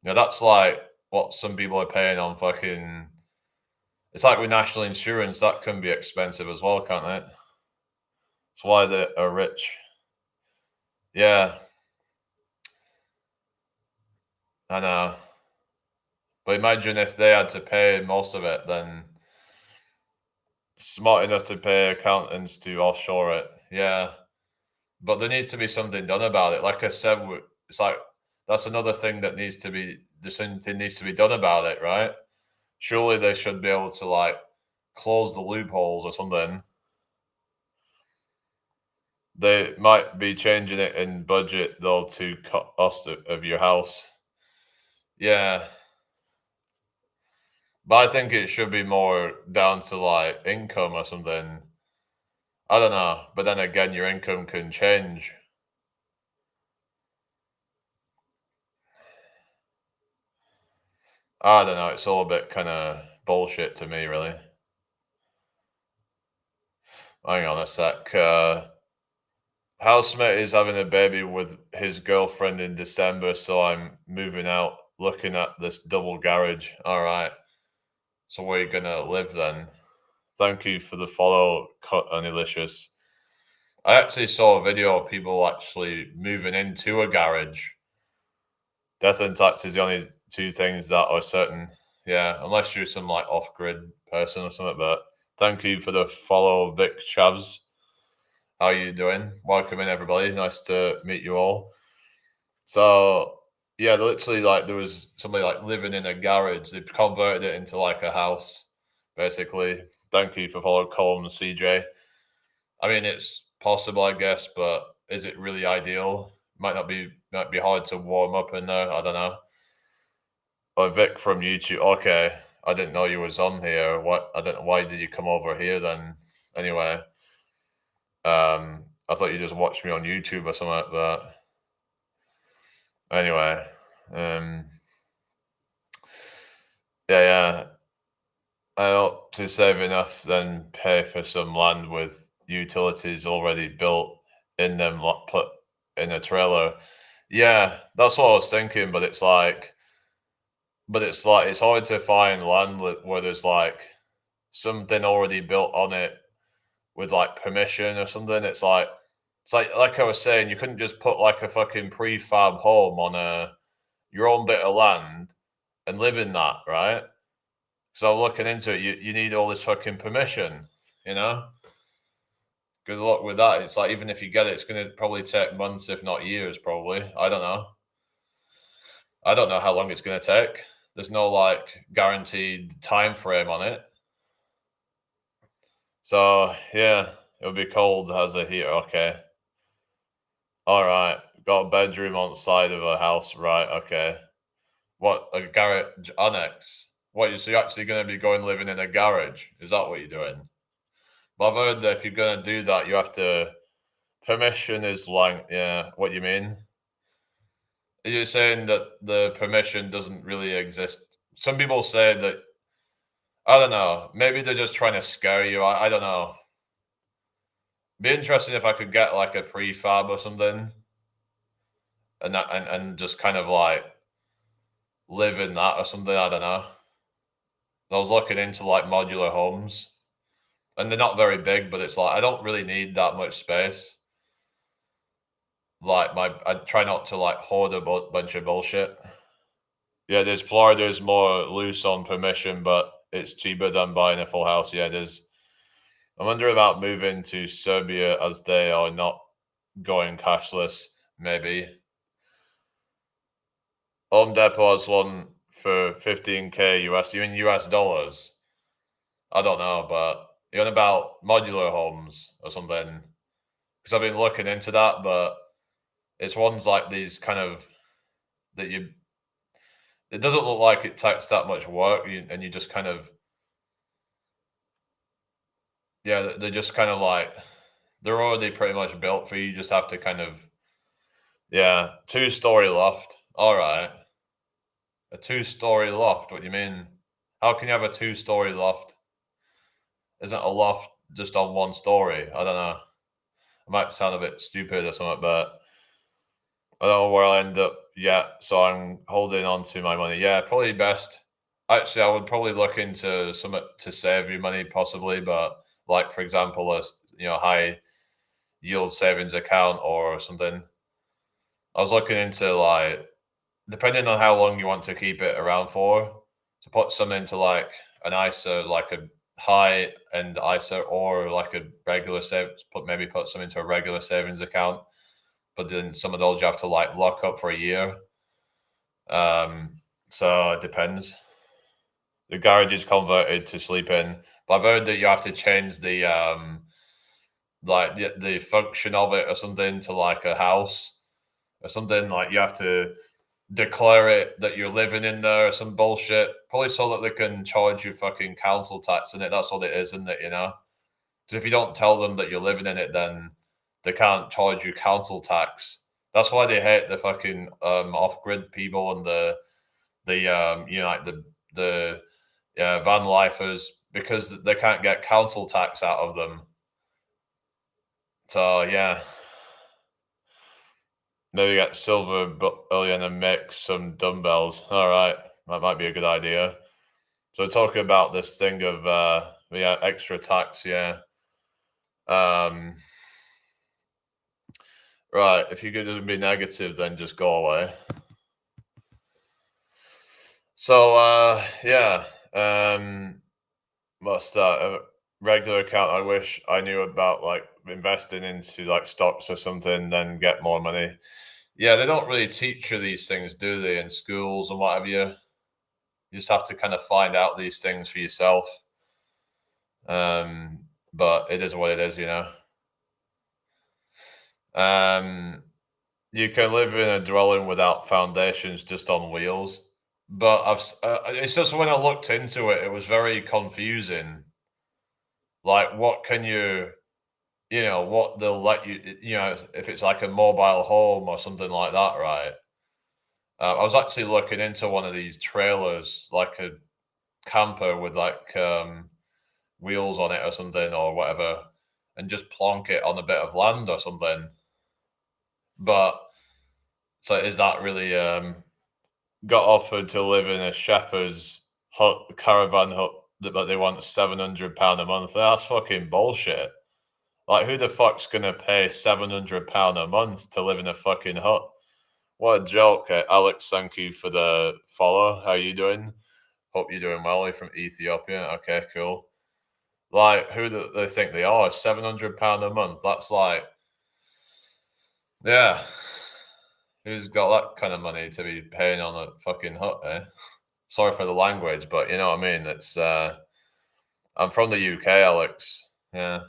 That's like what some people are paying on fucking. It's like with national insurance, that can be expensive as well, can't it? That's why they are rich. Yeah, I know. But imagine if they had to pay most of it, then smart enough to pay accountants to offshore it. Yeah. But there needs to be something done about it. Like I said, it's like that's another thing that needs to be. There's something needs to be done about it, right? Surely they should be able to like close the loopholes or something. They might be changing it in budget though to cut cost of your house. Yeah, but I think it should be more down to like income or something. I don't know, but then again, your income can change. I don't know. It's all a bit kind of bullshit to me, really. Hang on a sec. Housemate is having a baby with his girlfriend in December, so I'm moving out, looking at this double garage. All right. So where are you gonna live then? Thank you for the follow, Cut and Delicious. I actually saw a video of people actually moving into a garage. Death and tax is the only two things that are certain. Yeah, unless you're some like off-grid person or something. But thank you for the follow, Vic Chavs. How you doing? Welcome in, everybody. Nice to meet you all. So yeah, literally, like there was somebody like living in a garage. They converted it into like a house, basically. Thank you for following Colin and CJ. I mean, it's possible, I guess, but is it really ideal? Might be hard to warm up in there. I don't know. Oh, Vic from YouTube. Okay, I didn't know you was on here. What? I don't know. Why did you come over here then? Anyway, I thought you just watched me on YouTube or something like that. Anyway, yeah. I ought to save enough, then pay for some land with utilities already built in them, put in a trailer. Yeah, that's what I was thinking, but it's hard to find land where there's like something already built on it with like permission or something. It's like I was saying, you couldn't just put like a fucking prefab home on your own bit of land and live in that, right? So looking into it, you need all this fucking permission, you know? Good luck with that. It's like even if you get it, it's gonna probably take months, if not years, probably. I don't know. I don't know how long it's going to take. There's no like guaranteed time frame on it. So yeah, it'll be cold as a heater. Okay. All right. Got a bedroom on side of a house. Right. Okay. What, a garage annex? What, so you're actually going to be going living in a garage? Is that what you're doing? Well, I've heard that if you're going to do that, you have to, permission is like, yeah, what you mean? You're saying that the permission doesn't really exist. Some people say that, I don't know, maybe they're just trying to scare you. I don't know. Be interesting if I could get like a prefab or something and just kind of like live in that or something. I don't know. I was looking into like modular homes and they're not very big, but it's like I don't really need that much space. Like I try not to like hoard a bunch of bullshit. Yeah, there's Florida is more loose on permission, but it's cheaper than buying a full house. Yeah, there's. I wonder about moving to Serbia as they are not going cashless. Maybe Home Depot has one for 15K US. You in US dollars? I don't know, but you're on about modular homes or something. Because I've been looking into that, but it's ones like these kind of that you. It doesn't look like it takes that much work, and you just kind of yeah, they're just kind of like they're already pretty much built for you. You just have to kind of yeah, two-story loft. All right, a two-story loft. What do you mean? How can you have a two-story loft? Isn't a loft just on one story? I don't know. I might sound a bit stupid or something, but I don't know where I'll end up yet. So I'm holding on to my money. Yeah, probably best. Actually, I would probably look into something to save you money, possibly. But like, for example, a high yield savings account or something. I was looking into like depending on how long you want to keep it around for, to put some into like an ISA, like a high end ISA, or like a regular savings. Put some into a regular savings account, but then some of those you have to like lock up for a year. So it depends. The garage is converted to sleep in, but I've heard that you have to change the like the function of it or something to like a house or something. Like you have to declare it that you're living in there or some bullshit. Probably so that they can charge you fucking council tax in it. That's what it is, isn't it? Because if you don't tell them that you're living in it, then they can't charge you council tax. That's why they hate the fucking off grid people and like the van lifers because they can't get council tax out of them. So yeah, maybe get silver bullion and make some dumbbells. All right, that might be a good idea. So talking about this thing of extra tax, yeah. Um, right, if you could just be negative, then just go away. So yeah, what's that? A regular account. I wish I knew about like investing into like stocks or something, then get more money. Yeah, they don't really teach you these things, do they, in schools and what have you? You just have to kind of find out these things for yourself. But it is what it is. Um, you can live in a dwelling without foundations, just on wheels. But it's just when I looked into it, it was very confusing. Like, what can what they'll let you, if it's like a mobile home or something like that, right? I was actually looking into one of these trailers, like a camper with like wheels on it or something or whatever, and just plonk it on a bit of land or something. But so is that really got offered to live in a shepherd's hut, caravan hut, but they want £700 a month? That's fucking bullshit. Like, who the fuck's gonna pay £700 a month to live in a fucking hut? What a joke. Alex, thank you for the follow. How you doing? Hope you're doing well. You're from Ethiopia. Okay, cool. Like, who do they think they are? £700 a month. That's like, yeah. Who's got that kind of money to be paying on a fucking hut, eh? Sorry for the language, but you know what I mean. It's I'm from the UK, Alex. Yeah.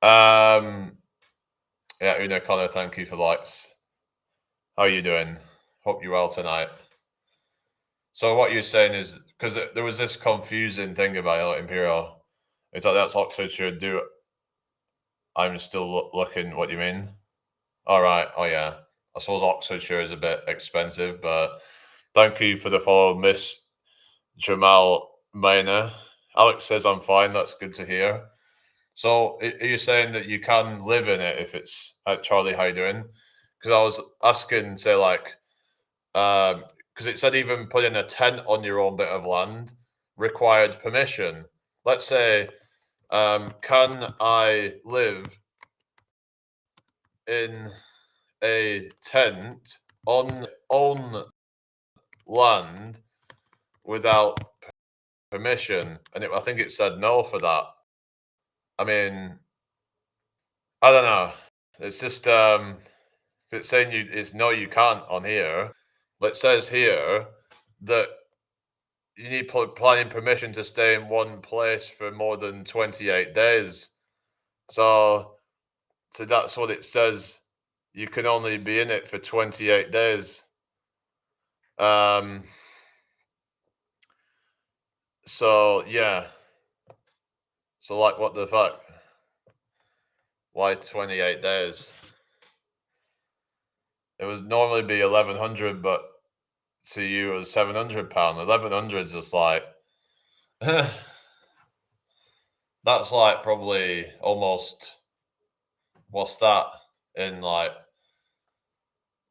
Um yeah, Una Connor, thank you for likes. How are you doing? Hope you're well tonight. So what you're saying is because there was this confusing thing about Imperial. It's like that's Oxfordshire. Do I'm still looking. What do you mean? All right. Oh yeah. I suppose Oxfordshire is a bit expensive, but thank you for the follow, Miss Jamal Maina. Alex says I'm fine. That's good to hear. So are you saying that you can live in it if it's Charlie? How you doing? Because I was asking, say like, because it said even putting a tent on your own bit of land required permission. Let's say, can I live in a tent on own land without permission? And I think it said no for that. I mean, I don't know. It's just if it's saying it's no, you can't on here. But it says here that you need planning permission to stay in one place for more than 28 days. So that's what it says. You can only be in it for 28 days. So yeah. So like, what the fuck? Why 28 days? It would normally be 1100, but to you it was £700. 1100 is just like that's like probably almost what's that in like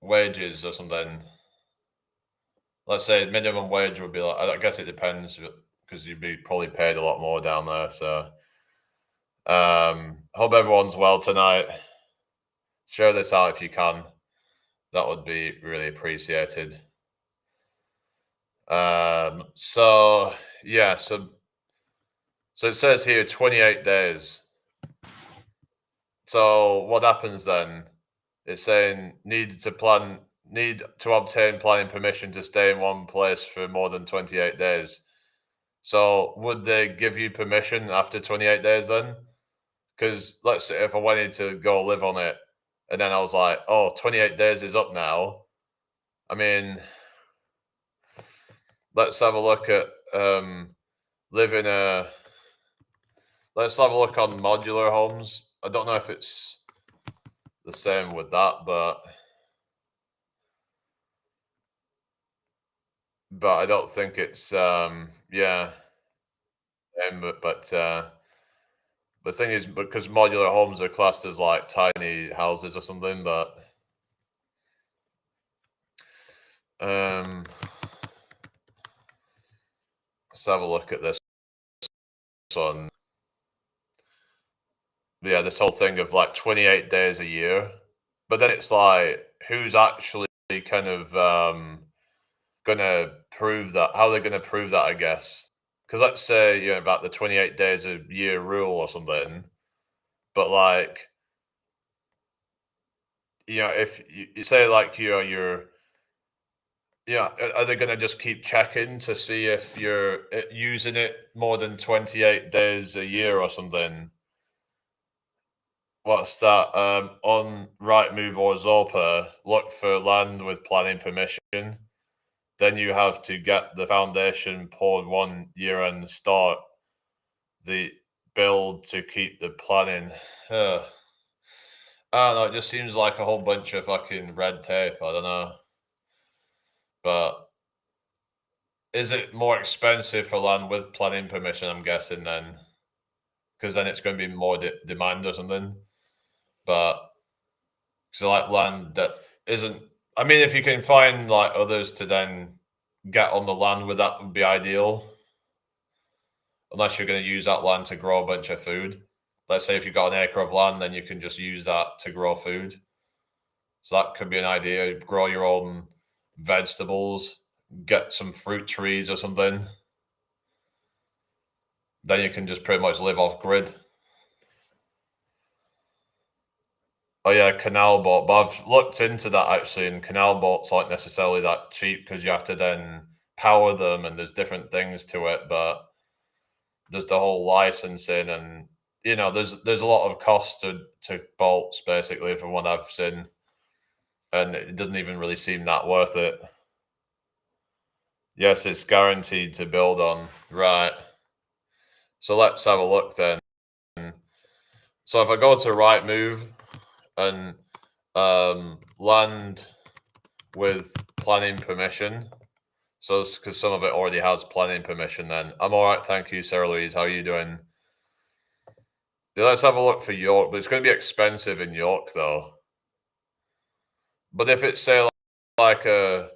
wages or something. Let's say minimum wage would be like, I guess it depends because you'd be probably paid a lot more down there. So hope everyone's well tonight. Share this out if you can. That would be really appreciated. So yeah, so it says here 28 days. So what happens then? It's saying need to obtain planning permission to stay in one place for more than 28 days. So would they give you permission after 28 days then? Because let's say if I wanted to go live on it and then I was like, oh, 28 days is up now. I mean, let's have a look at living a let's have a look on modular homes. I don't know if it's the same with that, but I don't think it's yeah. But the thing is, because modular homes are classed as like tiny houses or something, but um, let's have a look at this one. Yeah, this whole thing of like 28 days a year, but then it's like, who's actually kind of gonna prove that? How are they gonna prove that? I guess because let's say about the 28 days a year rule or something, but like if you say like you're yeah, are they gonna just keep checking to see if you're using it more than 28 days a year or something? What's that? On Rightmove or Zopa, look for land with planning permission. Then you have to get the foundation poured 1 year and start the build to keep the planning. I don't know. It just seems like a whole bunch of fucking red tape. I don't know, but is it more expensive for land with planning permission? I'm guessing then, because then it's going to be more demand or something. But so like land that isn't. I mean, if you can find like others to then get on the land with, that would be ideal. Unless you're going to use that land to grow a bunch of food. Let's say if you've got an acre of land, then you can just use that to grow food. So that could be an idea. Grow your own vegetables, get some fruit trees or something. Then you can just pretty much live off grid. Oh yeah, canal boat. But I've looked into that actually, and canal boats aren't necessarily that cheap because you have to then power them, and there's different things to it. But there's the whole licensing, and there's a lot of cost to boats basically from what I've seen, and it doesn't even really seem that worth it. Yes, it's guaranteed to build on. Right. So let's have a look then. So if I go to Rightmove and land with planning permission, so it's because some of it already has planning permission, then I'm all right. Thank you, Sarah Louise. How are you doing? Yeah, let's have a look for York, but it's going to be expensive in York though. But if it's say like a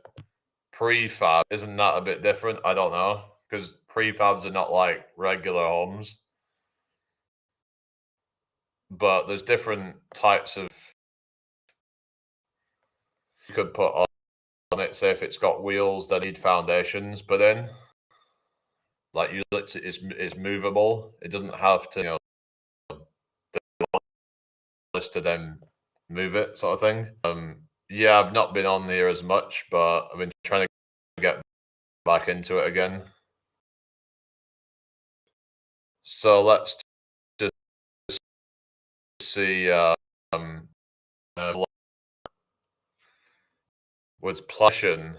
prefab, isn't that a bit different? I don't know, because prefabs are not like regular homes, but there's different types of you could put on it. Say if it's got wheels that need foundations, but then like it's movable. It doesn't have to to then move it, sort of thing. Yeah, I've not been on here as much, but I've been trying to get back into it again. So let's just see. Was Plushion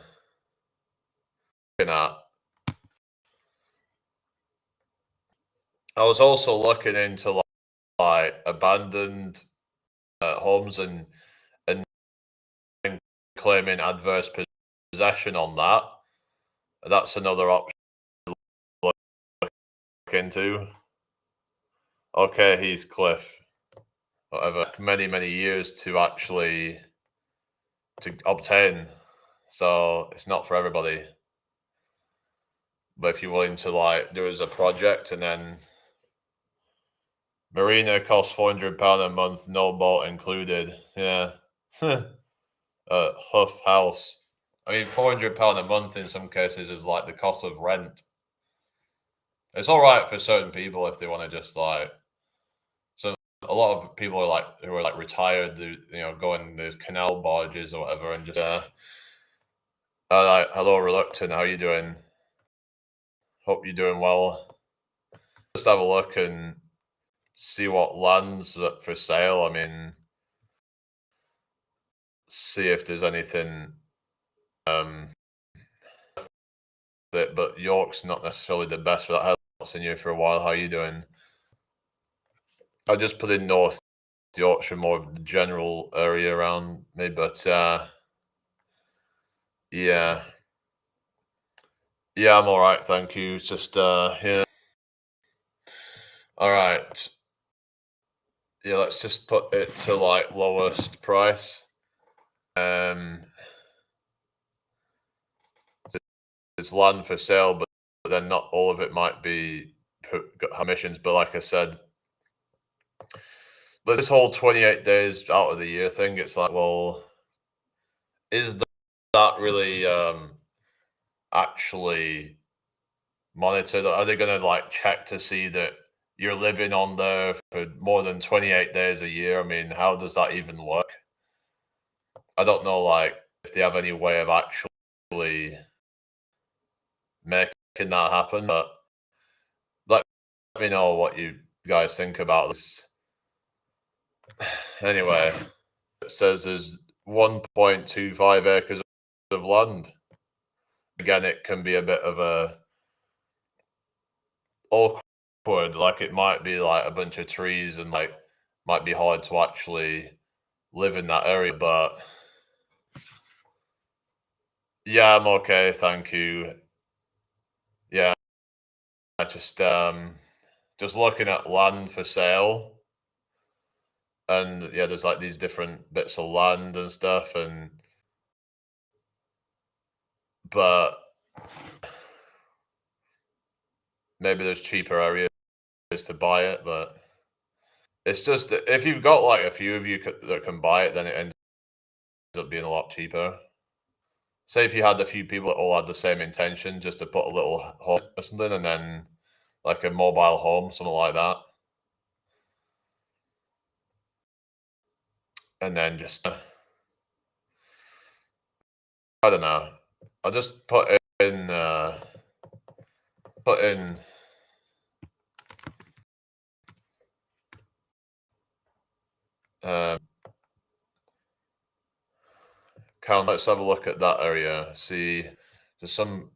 looking at? I was also looking into like abandoned homes and claiming adverse possession on that. That's another option to look into. Okay, Heathcliff. Whatever. Many years to actually to obtain. So it's not for everybody. But if you're willing to like do as a project and then marina costs £400 a month, no boat included. Yeah. Huff House. I mean, £400 a month in some cases is like the cost of rent. It's all right for certain people if they want to just like. So a lot of people are like who are like retired, go in the canal barges or whatever, and just. Hello, Reluctant. How you doing? Hope you're doing well. Just have a look and see what lands for sale. I mean, see if there's anything. But York's not necessarily the best for that. I haven't seen you for a while. How you doing? I just put in North Yorkshire, more of the general area around me, but yeah. Yeah, I'm all right, thank you. It's just yeah. All right. Yeah, let's just put it to like lowest price. There's land for sale, but then not all of it might be got emissions. But like I said, but this whole 28 days out of the year thing, it's like, well, is that really actually monitored? Are they going to like check to see that you're living on there for more than 28 days a year? I mean, how does that even work? I don't know, like, if they have any way of actually making that happen, but let me know what you guys think about this. Anyway, it says there's 1.25 acres of land. Again, it can be a bit of a awkward, like it might be like a bunch of trees and like might be hard to actually live in that area, but yeah, I'm okay, thank you. Yeah, I just looking at land for sale, and yeah, there's like these different bits of land and stuff, and but maybe there's cheaper areas to buy it, but it's just that if you've got like a few of you that can buy it, then it ends up being a lot cheaper. Say if you had a few people that all had the same intention, just to put a little home or something, and then like a mobile home, something like that. and then just I don't know. I'll just put in um, count. Let's have a look at that area. See, there's some.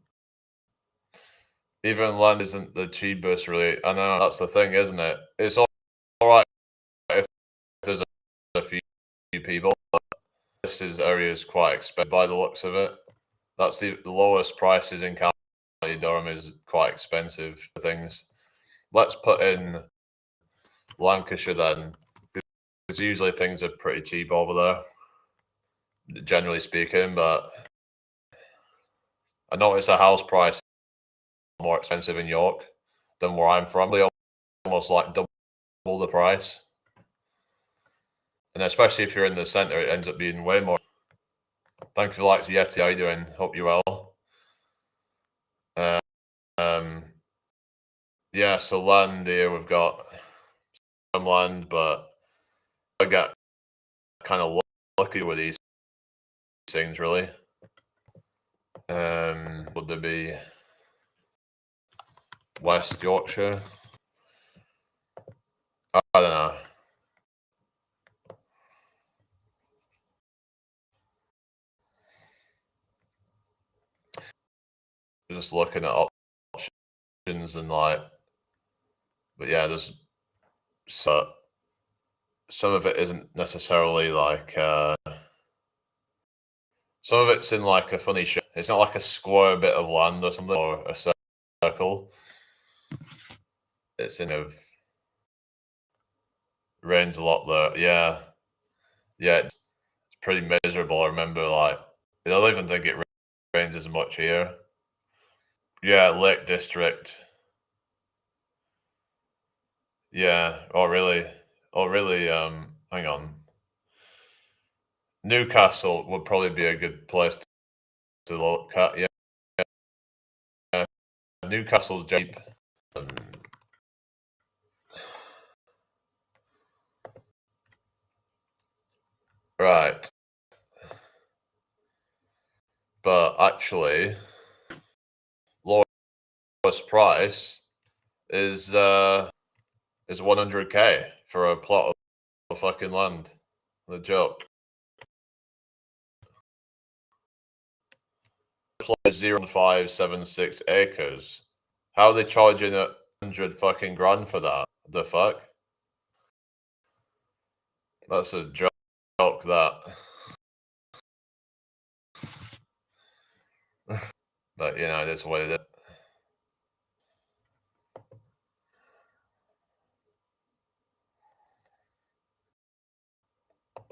Even land isn't the cheapest, really. I know that's the thing, isn't it? It's all right if there's a few people. But this area is quite expensive by the looks of it. That's the lowest prices in County Durham is quite expensive for things. Let's put in Lancashire then, because usually things are pretty cheap over there, generally speaking. But I noticed a house price is more expensive in York than where I'm from. They almost like double the price, and especially if you're in the centre, it ends up being way more. Thanks for the likes of Yeti. How you doing? Hope you're well. Um, yeah. So land here, we've got some land, but I got kind of lucky with these things, really. Would there be West Yorkshire? I don't know. Just looking at options and like, but yeah, there's so some of it isn't necessarily like some of it's in like a funny shape. It's not like a square bit of land or something or a circle. It's in a rains a lot there. Yeah, yeah, it's pretty miserable. I remember like I don't even think it rains as much here. Yeah, Lake District. Yeah. Oh really? Oh really? Hang on. Newcastle would probably be a good place to look at. Yeah, Newcastle's cheap. Um, right, but actually, lowest price is 100K for a plot of fucking land. The joke. 0.0576 acres. How are they charging 100 fucking grand for that? The fuck? That's a joke. That. But you know, it is what it is.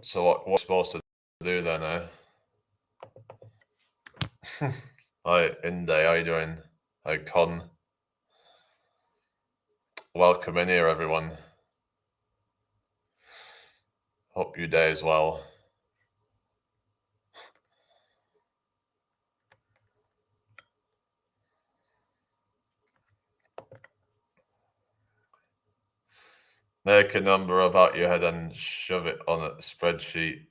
So what's supposed to do then, eh? Hi, Inday, how you doing? Hi, Con. Welcome in here, everyone. Hope your day is well. Make a number about your head and shove it on a spreadsheet.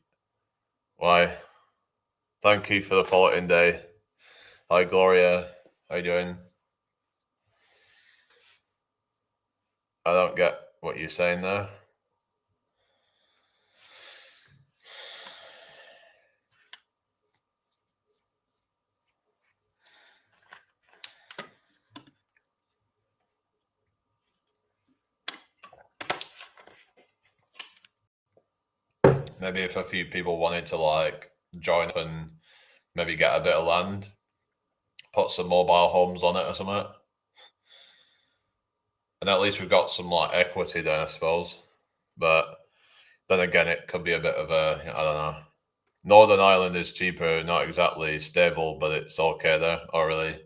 Why? Thank you for the follow in day. Hi, Gloria. How you doing? I don't get what you're saying there. Maybe if a few people wanted to like join up and maybe get a bit of land, put some mobile homes on it or something. And at least we've got some like equity there, I suppose. But then again, it could be a bit of a I don't know. Northern Ireland is cheaper, not exactly stable, but it's okay there. Or really,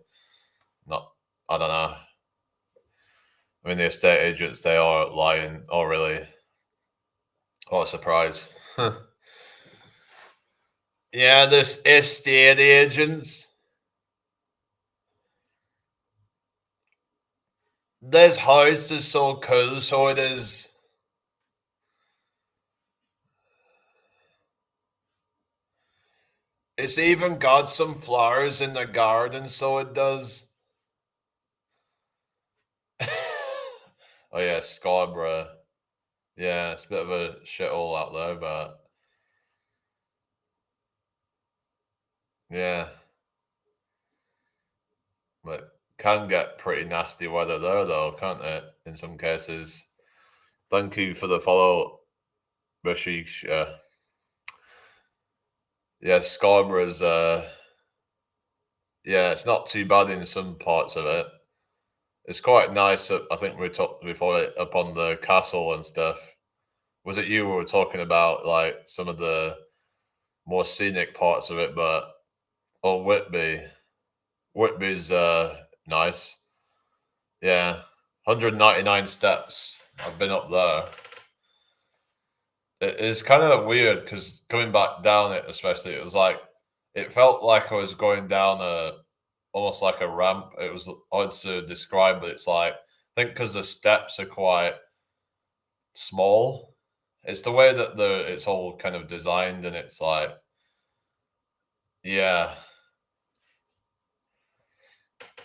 not. I don't know. I mean, the estate agents they are lying. Oh, really? What a surprise! Yeah, this estate agents. This house is so cool, so it is. It's even got some flowers in the garden, so it does. Oh yeah, Scarborough. Yeah, it's a bit of a shithole out there, but yeah, but can get pretty nasty weather there, though, can't it? In some cases. Thank you for the follow, Bashish. Yeah, Scarborough's. Yeah, it's not too bad in some parts of it. It's quite nice. I think we talked before up on the castle and stuff. Was it you who were talking about like some of the more scenic parts of it? But oh, Whitby, Whitby's nice. Yeah, 199 steps. I've been up there. It is kind of weird because coming back down it, especially, it was like it felt like I was going down a almost like a ramp. It was hard to describe, but it's like I think because the steps are quite small. It's the way that it's all kind of designed, and it's like, yeah.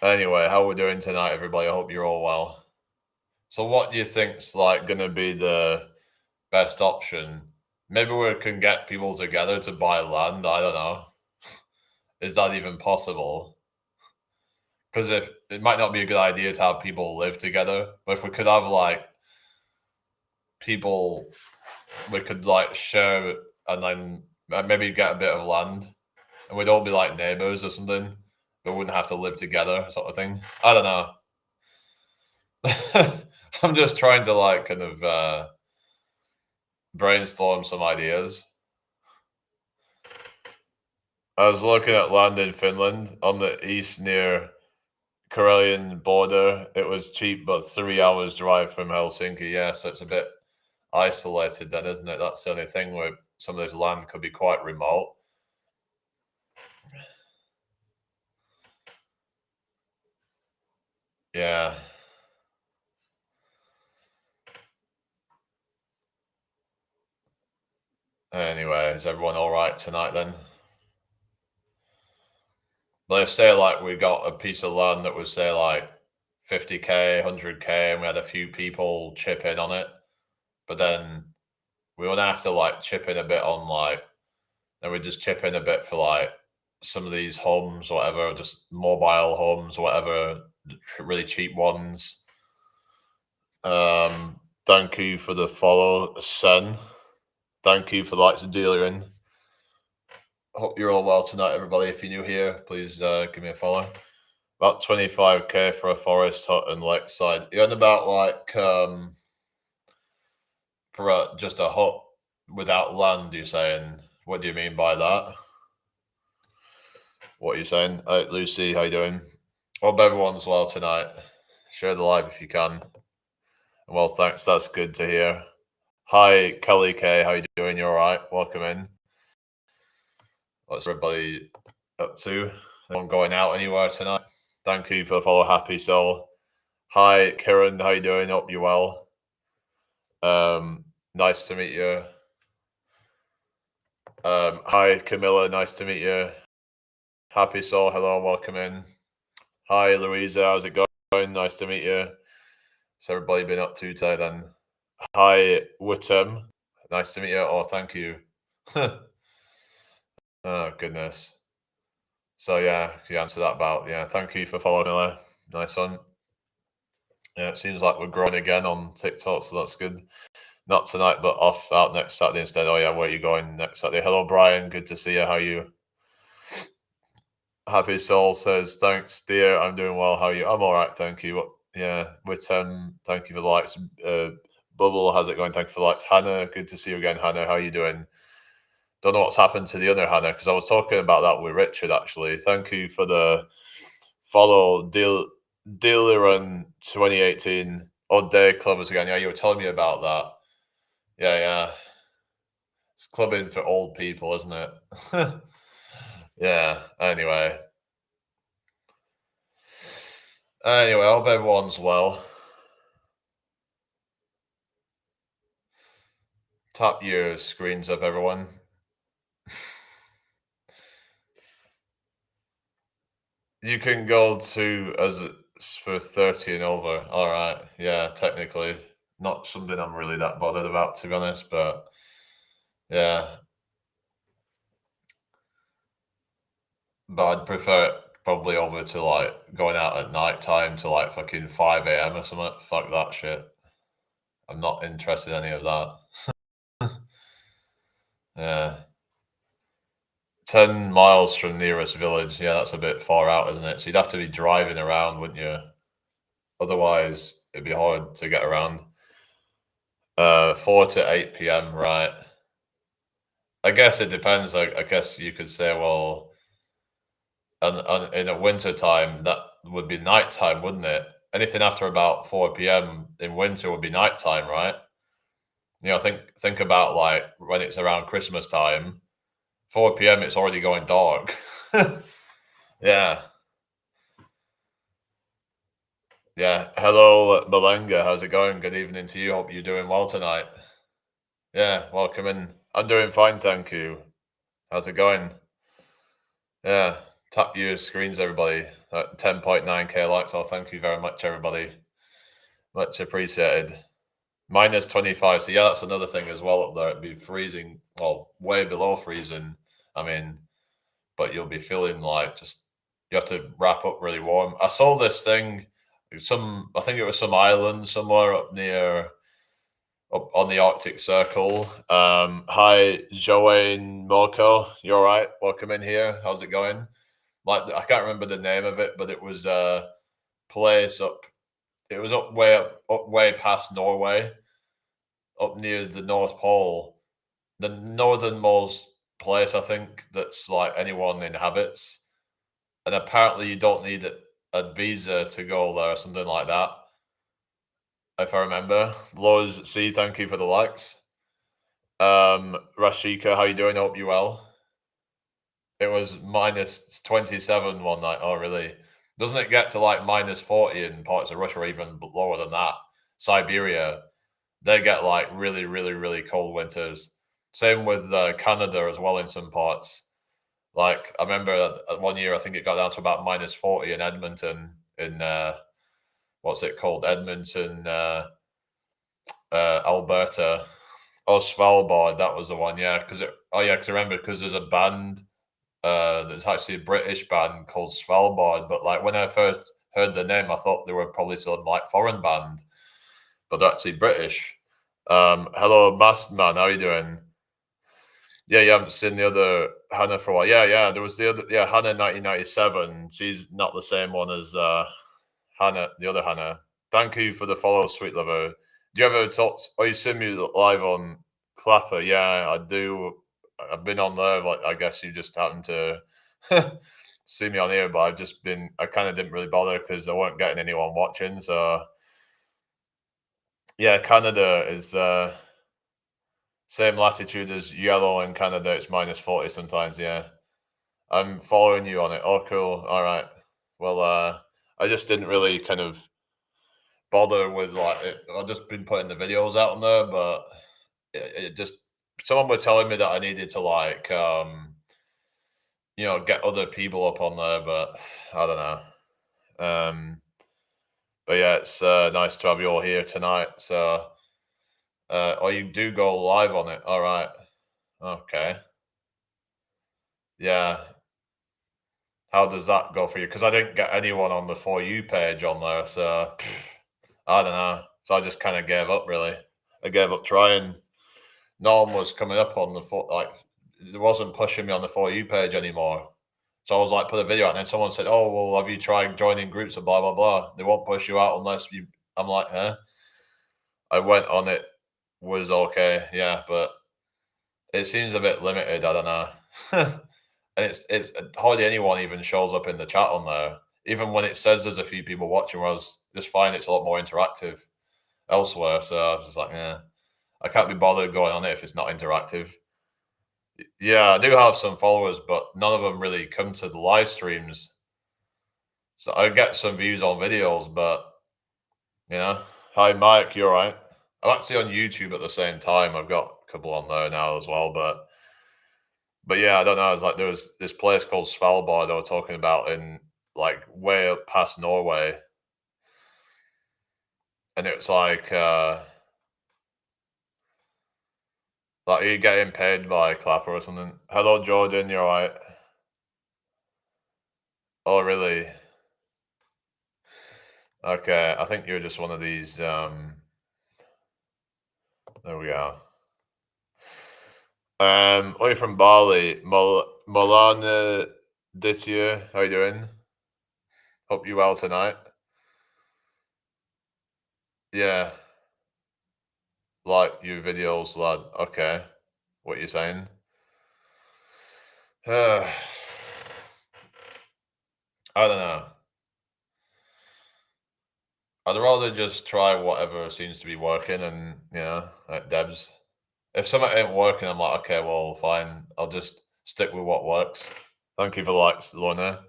Anyway, how we doing tonight, everybody? I hope you're all well. So, what do you think's like going to be the best option? Maybe we can get people together to buy land. I don't know. Is that even possible? Because if it might not be a good idea to have people live together, but if we could have like people, we could like share and then maybe get a bit of land, and we'd all be like neighbors or something. We wouldn't have to live together, sort of thing. I don't know. I'm just trying to like kind of brainstorm some ideas. I was looking at land in Finland on the east near Karelian border. It was cheap, but 3 hours drive from Helsinki. Yeah, so it's a bit isolated then, isn't it? That's the only thing where some of this land could be quite remote. Yeah. Anyway, is everyone all right tonight then? Let's say like we got a piece of land that was say like 50K, 100K, and we had a few people chip in on it, but then we would have to like chip in a bit on like, then we just chip in a bit for like some of these homes, or whatever, just mobile homes, or whatever, really cheap ones. Thank you for the follow, Sen. Thank you for the likes of dealing. Hope you're all well tonight, everybody. If you're new here, please give me a follow. About 25K for a forest hut in Lakeside. You're on about like for just a hut without land, you're saying? What do you mean by that? What are you saying? Lucy, how you doing? Hope everyone's well tonight. Share the live if you can. Well, thanks. That's good to hear. Hi, Kelly K. How you doing? You all right? Welcome in. What's everybody up to? Anyone going out anywhere tonight? Thank you for the follow, Happy Soul. Hi, Kieran. How you doing? Hope you're well. Nice to meet you. Hi, Camilla. Nice to meet you. Happy Soul. Hello. Welcome in. Hi, Louisa. How's it going? Nice to meet you. So everybody been up to today then? Hi, Wittem. Nice to meet you. Oh, thank you. Oh, goodness. So yeah, you answer that about, yeah, thank you for following there. Nice one. Yeah, it seems like we're growing again on TikTok, so that's good. Not tonight, but off out next Saturday instead. Oh yeah, where are you going next Saturday? Hello, Brian. Good to see you. How are you? Happy Soul says, thanks, dear. I'm doing well. How are you? I'm all right, thank you. Yeah, with thank you for the likes. Bubble, how's it going? Thank you for the likes. Hannah, good to see you again, Hannah. How are you doing? Don't know what's happened to the other Hannah, because I was talking about that with Richard actually. Thank you for the follow Dealer 2018 Odd Day Clubbers again. Yeah, you were telling me about that. Yeah, yeah. It's clubbing for old people, isn't it? Yeah. Anyway, I hope everyone's well. Tap your screens up, everyone. You can go to as it's for 30 and over. All right. Yeah, technically. Not something I'm really that bothered about, to be honest, but yeah. But I'd prefer it probably over to like going out at night time to like fucking 5 a.m. or something. Fuck that shit. I'm not interested in any of that. Yeah. 10 miles from nearest village. Yeah, that's a bit far out, isn't it? So you'd have to be driving around, wouldn't you? Otherwise, it'd be hard to get around. 4 to 8 p.m., right. I guess it depends. I guess you could say, well, in a winter time, that would be nighttime, wouldn't it? Anything after about 4 p.m. in winter would be nighttime, right? Think about like when it's around Christmas time, 4 p.m. it's already going dark. Yeah, yeah. Hello, Malenga. How's it going? Good evening to you. Hope you're doing well tonight. Yeah, welcome in. I'm doing fine, thank you. How's it going? Yeah, tap your screens, everybody. 10.9K likes. Oh, thank you very much, everybody. Much appreciated. Minus 25. So, yeah, that's another thing as well up there. It'd be freezing, well, way below freezing. I mean, but you'll be feeling like just you have to wrap up really warm. I saw this thing, I think it was some island somewhere up near, up on the Arctic Circle. Hi, Joanne Milko. You all right? Welcome in here. How's it going? Like, I can't remember the name of it, but it was a place up. It was up way past Norway, up near the North Pole, the northernmost place I think that's like anyone inhabits. And apparently, you don't need a visa to go there or something like that. If I remember, Lowe's C, thank you for the likes. Rashika, how you doing? Hope you well. It was minus 27 one night. Oh, really? Doesn't it get to like minus 40 in parts of Russia, or even lower than that? Siberia, they get like really, really, really cold winters. Same with Canada as well in some parts. Like I remember one year, I think it got down to about minus 40 in Edmonton, in what's it called? Edmonton, Alberta. Oh, Svalbard, that was the one. Yeah, because I remember because there's a band. There's actually a British band called Svalbard, but like when I first heard the name, I thought they were probably some like foreign band, but they're actually British. Hello, Masked Man, how you doing? Yeah, you haven't seen the other Hannah for a while. Yeah, yeah, there was the other, yeah, Hannah 1997. She's not the same one as Hannah, the other Hannah. Thank you for the follow, sweet lover. Do you ever talk? Oh, you see me live on Clapper? Yeah, I do. I've been on there. Like, I guess you just happened to see me on here, but I've just been. I kind of didn't really bother because I weren't getting anyone watching. So yeah, Canada is same latitude as yellow in Canada. It's minus 40 sometimes. Yeah, I'm following you on it. Oh, cool. All right. Well, I just didn't really kind of bother with like it. I've just been putting the videos out on there, but it just someone were telling me that I needed to like get other people up on there, but I don't know. But yeah, it's nice to have you all here tonight. So oh, you do go live on it. All right. Okay. Yeah. How does that go for you? Because I didn't get anyone on the For You page on there, so I don't know. So I just kind of gave up, really. I gave up trying. No one was coming up on the like it wasn't pushing me on the For You page anymore. So I was like, put a video out, and then someone said, "Oh, well, have you tried joining groups and blah blah blah? They won't push you out unless you." I'm like, huh? I went on it, was okay, yeah, but it seems a bit limited. I don't know, and it's hardly anyone even shows up in the chat on there. Even when it says there's a few people watching, whereas just find it's a lot more interactive elsewhere. So I was just like, yeah, I can't be bothered going on it if it's not interactive. Yeah, I do have some followers, but none of them really come to the live streams. So I get some views on videos, but you know, hi Mike, you all right? I'm actually on YouTube at the same time. I've got a couple on there now as well, but yeah, I don't know. It's like there was this place called Svalbard they were talking about in like way up past Norway, and it's like you getting paid by Clapper or something. Hello, Jordan. You're right. Oh, really? Okay, I think you're just one of these. There we are. Oh, you're from Bali, Molana this year. How you doing? Hope you well tonight. Yeah, like your videos, lad. Okay, what you saying? I don't know. I'd rather just try whatever seems to be working, and like Debs. If something ain't working, I'm like, okay, well, fine. I'll just stick with what works. Thank you for the likes, Lorna.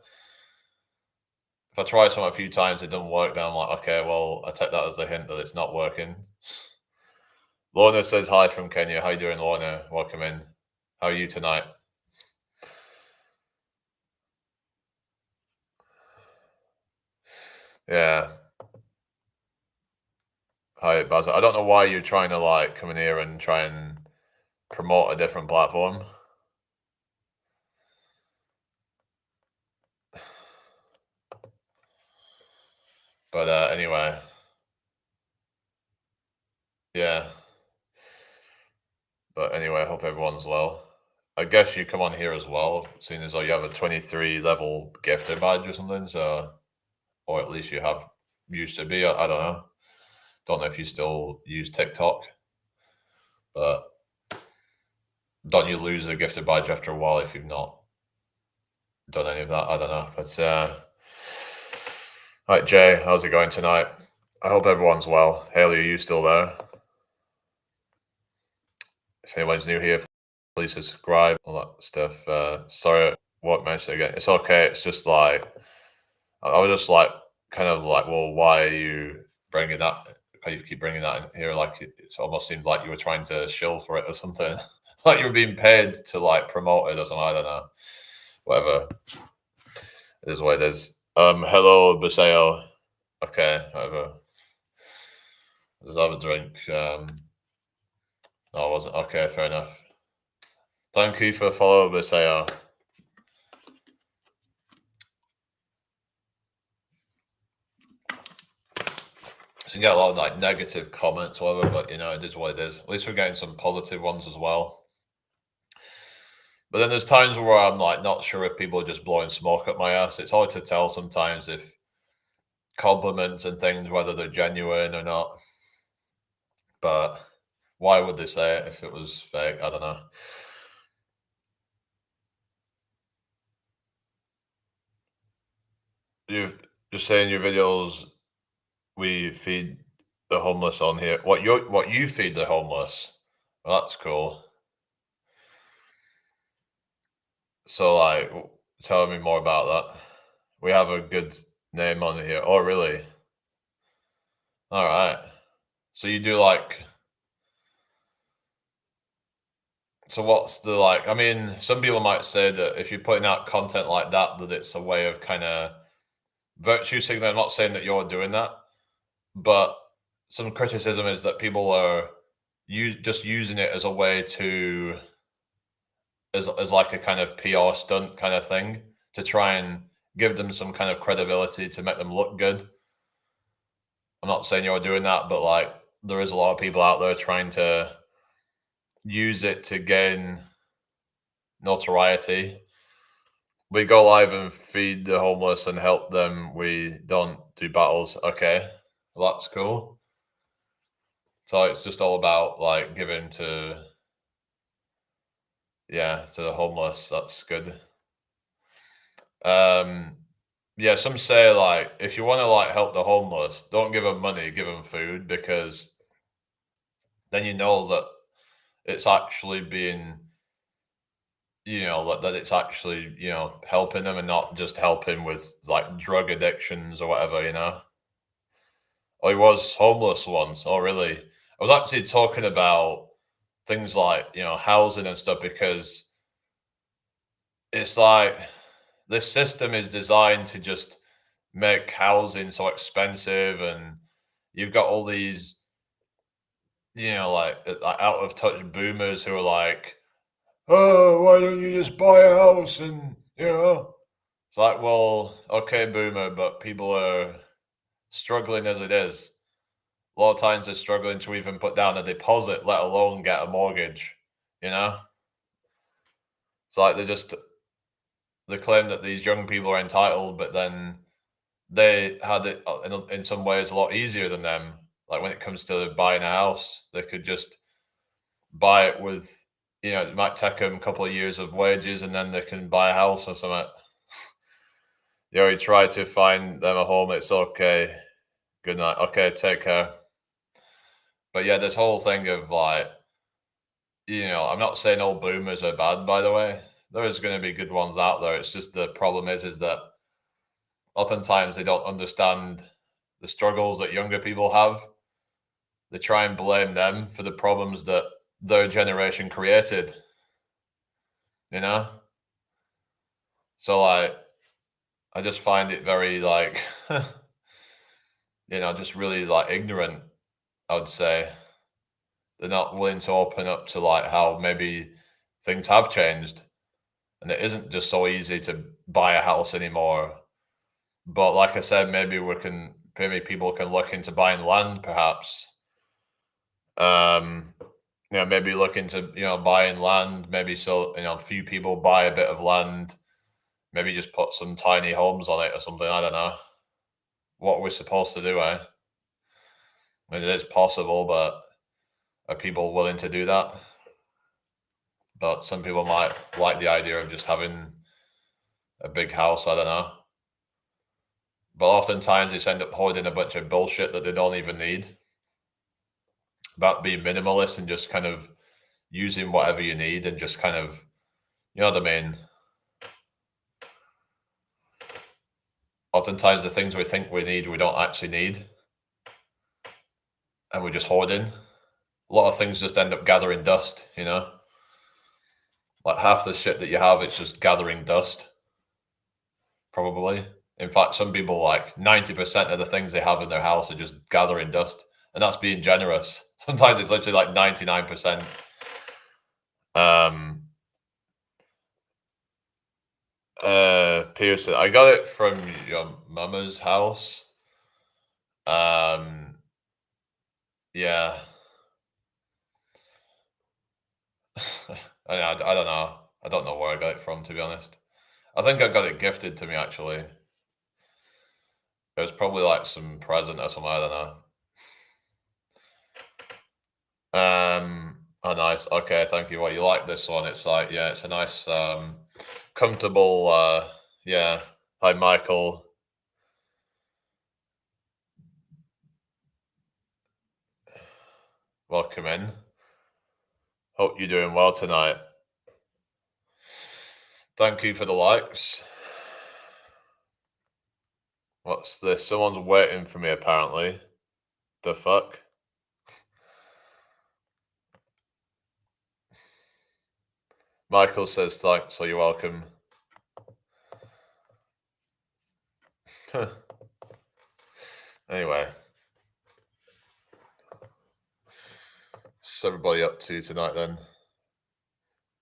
If I try something a few times, it doesn't work, then I'm like, okay, well, I take that as a hint that it's not working. Lorna says hi from Kenya. How you doing, Lorna? Welcome in. How are you tonight? Yeah. Hi, Baz. I don't know why you're trying to like come in here and try and promote a different platform. But anyway, yeah. But anyway, I hope everyone's well. I guess you come on here as well, seeing as though you have a 23 level gifted badge or something. So, or at least you have used to be. I don't know. Don't know if you still use TikTok, but don't you lose the gifted badge after a while if you've not done any of that? I don't know. But right, Jay, how's it going tonight? I hope everyone's well. Haley, are you still there? If anyone's new here, please subscribe, all that stuff. Sorry, won't mention it again. It's okay. It's just like I was just like kind of like, well, why are you bringing that? Why you keep bringing that in here? Like it almost seemed like you were trying to shill for it or something. Like you were being paid to like promote it or something. I don't know. Whatever. It is what it is. Hello, Baseo. Okay, whatever. Let's have a drink. No, I wasn't. Okay, fair enough. Thank you for following, Baseo. So you get a lot of like negative comments, whatever, but it is what it is. At least we're getting some positive ones as well. But then there's times where I'm like not sure if people are just blowing smoke up my ass. It's hard to tell sometimes if compliments and things whether they're genuine or not. But why would they say it if it was fake? I don't know. You've just saying your videos we feed the homeless on here. What you feed the homeless? Well, that's cool. So like tell me more about that. We have a good name on here. Oh really? All right. So you do like so what's the like I mean, some people might say that if you're putting out content like that, that it's a way of kind of virtue signaling. I'm not saying that you're doing that, but some criticism is that people are just using it as a way to as like a kind of PR stunt kind of thing to try and give them some kind of credibility to make them look good. I'm not saying you're doing that, but like there is a lot of people out there trying to use it to gain notoriety. We go live and feed the homeless and help them. We don't do battles. Okay, well, that's cool. So it's just all about like giving to the homeless. That's good. Um, yeah, some say like if you want to like help the homeless, don't give them money, give them food because then you know that it's actually being that it's actually helping them and not just helping with like drug addictions or whatever. Oh, he was homeless once. Oh, really? I was actually talking about things like housing and stuff because it's like this system is designed to just make housing so expensive, and you've got all these, like out of touch boomers who are like, "Oh, why don't you just buy a house?" And it's like, well, okay, boomer, but people are struggling as it is. A lot of times they're struggling to even put down a deposit, let alone get a mortgage. You know, it's like they claim that these young people are entitled, but then they had it in some ways a lot easier than them. Like when it comes to buying a house, they could just buy it with, it might take them a couple of years of wages, and then they can buy a house or something. You try to find them a home. It's okay. Good night. Okay, take care. But yeah, this whole thing of like, I'm not saying all boomers are bad, by the way. There is going to be good ones out there. It's just the problem is that oftentimes they don't understand the struggles that younger people have. They try and blame them for the problems that their generation created. So like, I just find it very like, just really like ignorant, I would say. They're not willing to open up to like how maybe things have changed, and it isn't just so easy to buy a house anymore. But like I said, maybe people can look into buying land, perhaps. Maybe look into buying land. Maybe so a few people buy a bit of land. Maybe just put some tiny homes on it or something. I don't know. What we're supposed to do, eh? I mean, it is possible, but are people willing to do that? But some people might like the idea of just having a big house. I don't know. But oftentimes they just end up hoarding a bunch of bullshit that they don't even need. About being minimalist and just kind of using whatever you need and just kind of, you know what I mean? Oftentimes the things we think we need, we don't actually need. And we're just hoarding. A lot of things just end up gathering dust, Like half the shit that you have, it's just gathering dust. Probably. In fact, some people, like 90% of the things they have in their house are just gathering dust. And that's being generous. Sometimes it's literally like 99%. Pearson, I got it from your mama's house. Yeah. I don't know. I don't know where I got it from, to be honest. I think I got it gifted to me, actually. It was probably like some present or something. I don't know. Oh, nice. Okay, thank you. Well, you like this one? It's like, yeah, it's a nice, comfortable. Yeah. Hi, Michael. Welcome in. Hope you're doing well tonight. Thank you for the likes. What's this? Someone's waiting for me, apparently. The fuck? Michael says thanks, so you're welcome. Anyway. What's everybody up to tonight then?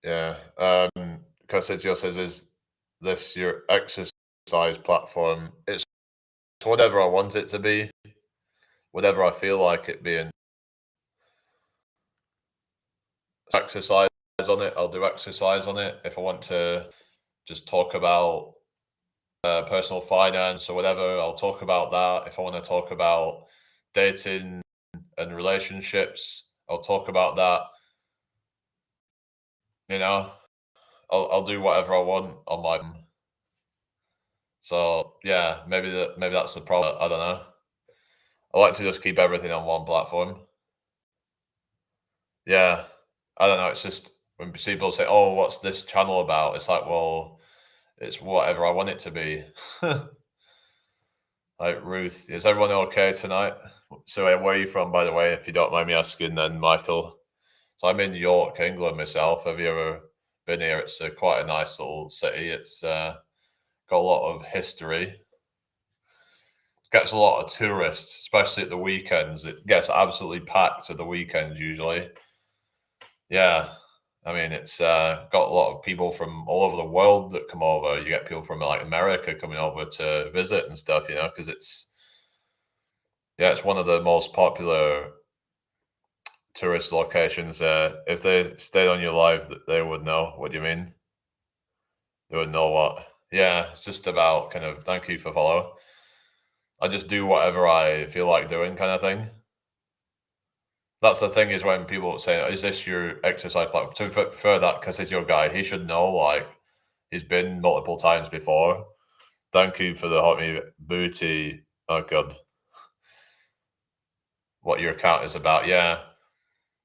Yeah. Cassetio says, is this your exercise platform? It's whatever I want it to be. Whatever I feel like it being. Exercise on it, I'll do exercise on it. If I want to just talk about personal finance or whatever, I'll talk about that. If I want to talk about dating and relationships, I'll talk about that. I'll do whatever I want on my. So yeah, maybe that's the problem. I don't know. I like to just keep everything on one platform. Yeah, I don't know. It's just when people say, "Oh, what's this channel about?" It's like, well, it's whatever I want it to be. Like Ruth, is everyone okay tonight? So where are you from, by the way, if you don't mind me asking? Then Michael. So I'm in York, England myself. Have you ever been here? It's quite a nice little city. It's got a lot of history. Gets a lot of tourists, especially at the weekends. It gets absolutely packed at the weekends usually. Yeah. I mean, it's got a lot of people from all over the world that come over. You get people from like America coming over to visit and stuff, because it's one of the most popular tourist locations. If they stayed on your live, they would know. What do you mean? They would know what? Yeah, it's just about kind of thank you for follow. I just do whatever I feel like doing, kind of thing. That's the thing is when people say, "Is this your exercise plan?" To for that, because it's your guy, he should know. Like he's been multiple times before. Thank you for the hot me booty. Oh god, what your account is about? Yeah,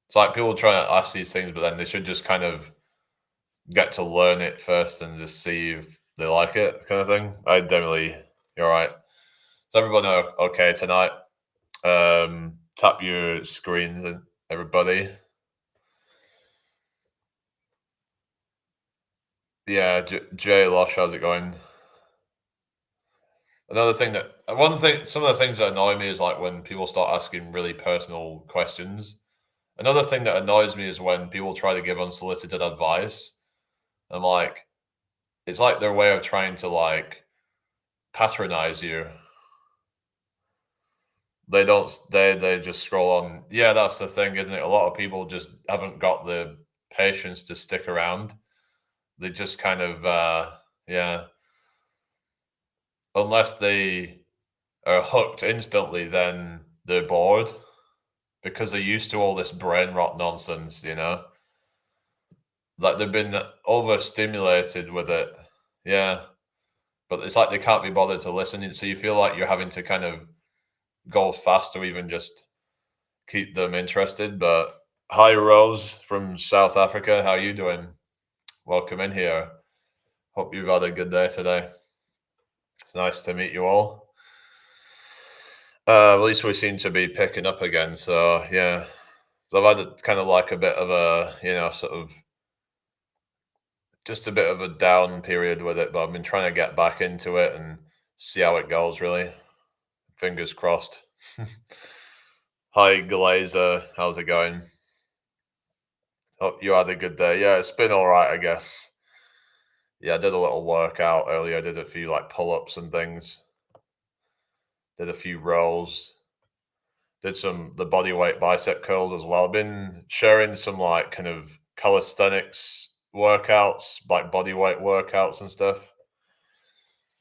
it's like people try to ask these things, but then they should just kind of get to learn it first and just see if they like it, kind of thing. I definitely, you're right. So everybody okay tonight? Tap your screens and everybody. Yeah, Jay Losh, how's it going? Some of the things that annoy me is like when people start asking really personal questions. Another thing that annoys me is when people try to give unsolicited advice. I'm like, it's like their way of trying to like patronize you. They just scroll on. Yeah, that's the thing, isn't it? A lot of people just haven't got the patience to stick around. They just kind of yeah, unless they are hooked instantly, then they're bored because they're used to all this brain rot nonsense. Like they've been overstimulated with it. Yeah. But it's like they can't be bothered to listen. So you feel like you're having to kind of go fast or even just keep them interested. But hi, Rose from South Africa. How are you doing? Welcome in here. Hope you've had a good day today. It's nice to meet you all. At least we seem to be picking up again. So yeah, so I've had kind of like a bit of a sort of just a bit of a down period with it, but I've been trying to get back into it and see how it goes. Really, fingers crossed. Hi, Glazer. How's it going? Hope you had a good day. Yeah, it's been all right, I guess. Yeah, I did a little workout earlier. I did a few like pull-ups and things. Did a few rows. Did some the body weight bicep curls as well. I've been sharing some like kind of calisthenics workouts, like body weight workouts and stuff.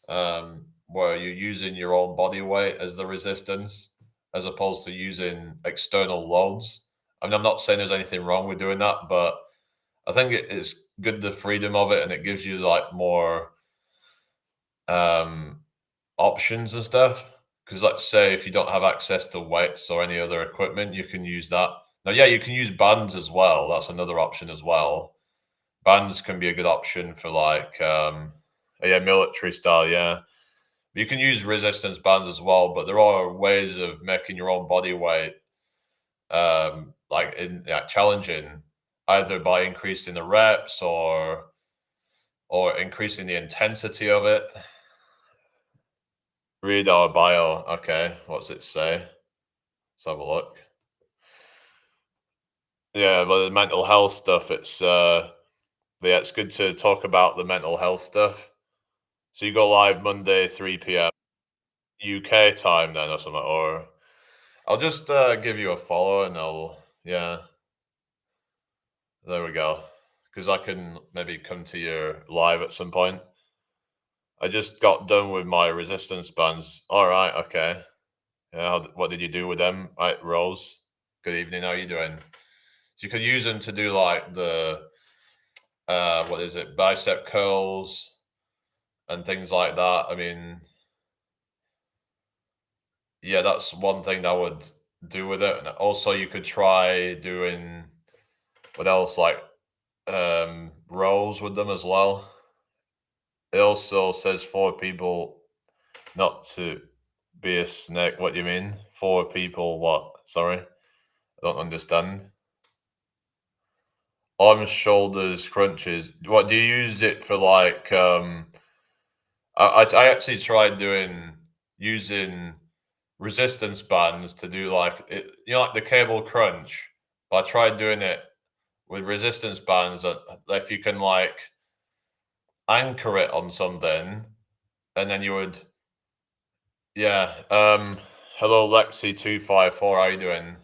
Where you're using your own body weight as the resistance, as opposed to using external loads. I mean, I'm not saying there's anything wrong with doing that, but I think it's good the freedom of it, and it gives you like more um, options and stuff. Because let's say if you don't have access to weights or any other equipment, you can use that. Now, yeah, you can use bands as well. That's another option as well. Bands can be a good option for like yeah, military style, yeah. You can use resistance bands as well, but there are ways of making your own body weight like in challenging, either by increasing the reps or increasing the intensity of it. Read our bio. Okay, what's it say? Let's have a look. Yeah, but the mental health stuff, but yeah, it's good to talk about the mental health stuff. So you go live Monday, 3 p.m. UK time then or something, or I'll just give you a follow and yeah, there we go. Because I can maybe come to your live at some point. I just got done with my resistance bands. All right, okay. Yeah, what did you do with them? Right, Rose. Good evening. How are you doing? So you could use them to do like the what is it, bicep curls and things like that. I mean, yeah, that's one thing that I would do with it. And also, you could try doing what else, like rows with them as well. It also says for people not to be a snake. What do you mean? For people, what? Sorry, I don't understand. Arms, shoulders, crunches. What do you use it for? Like, I actually tried using resistance bands to do like it, like the cable crunch. But I tried doing it with resistance bands. If you can like anchor it on something, and then you would, yeah. Hello Lexi254, how you doing?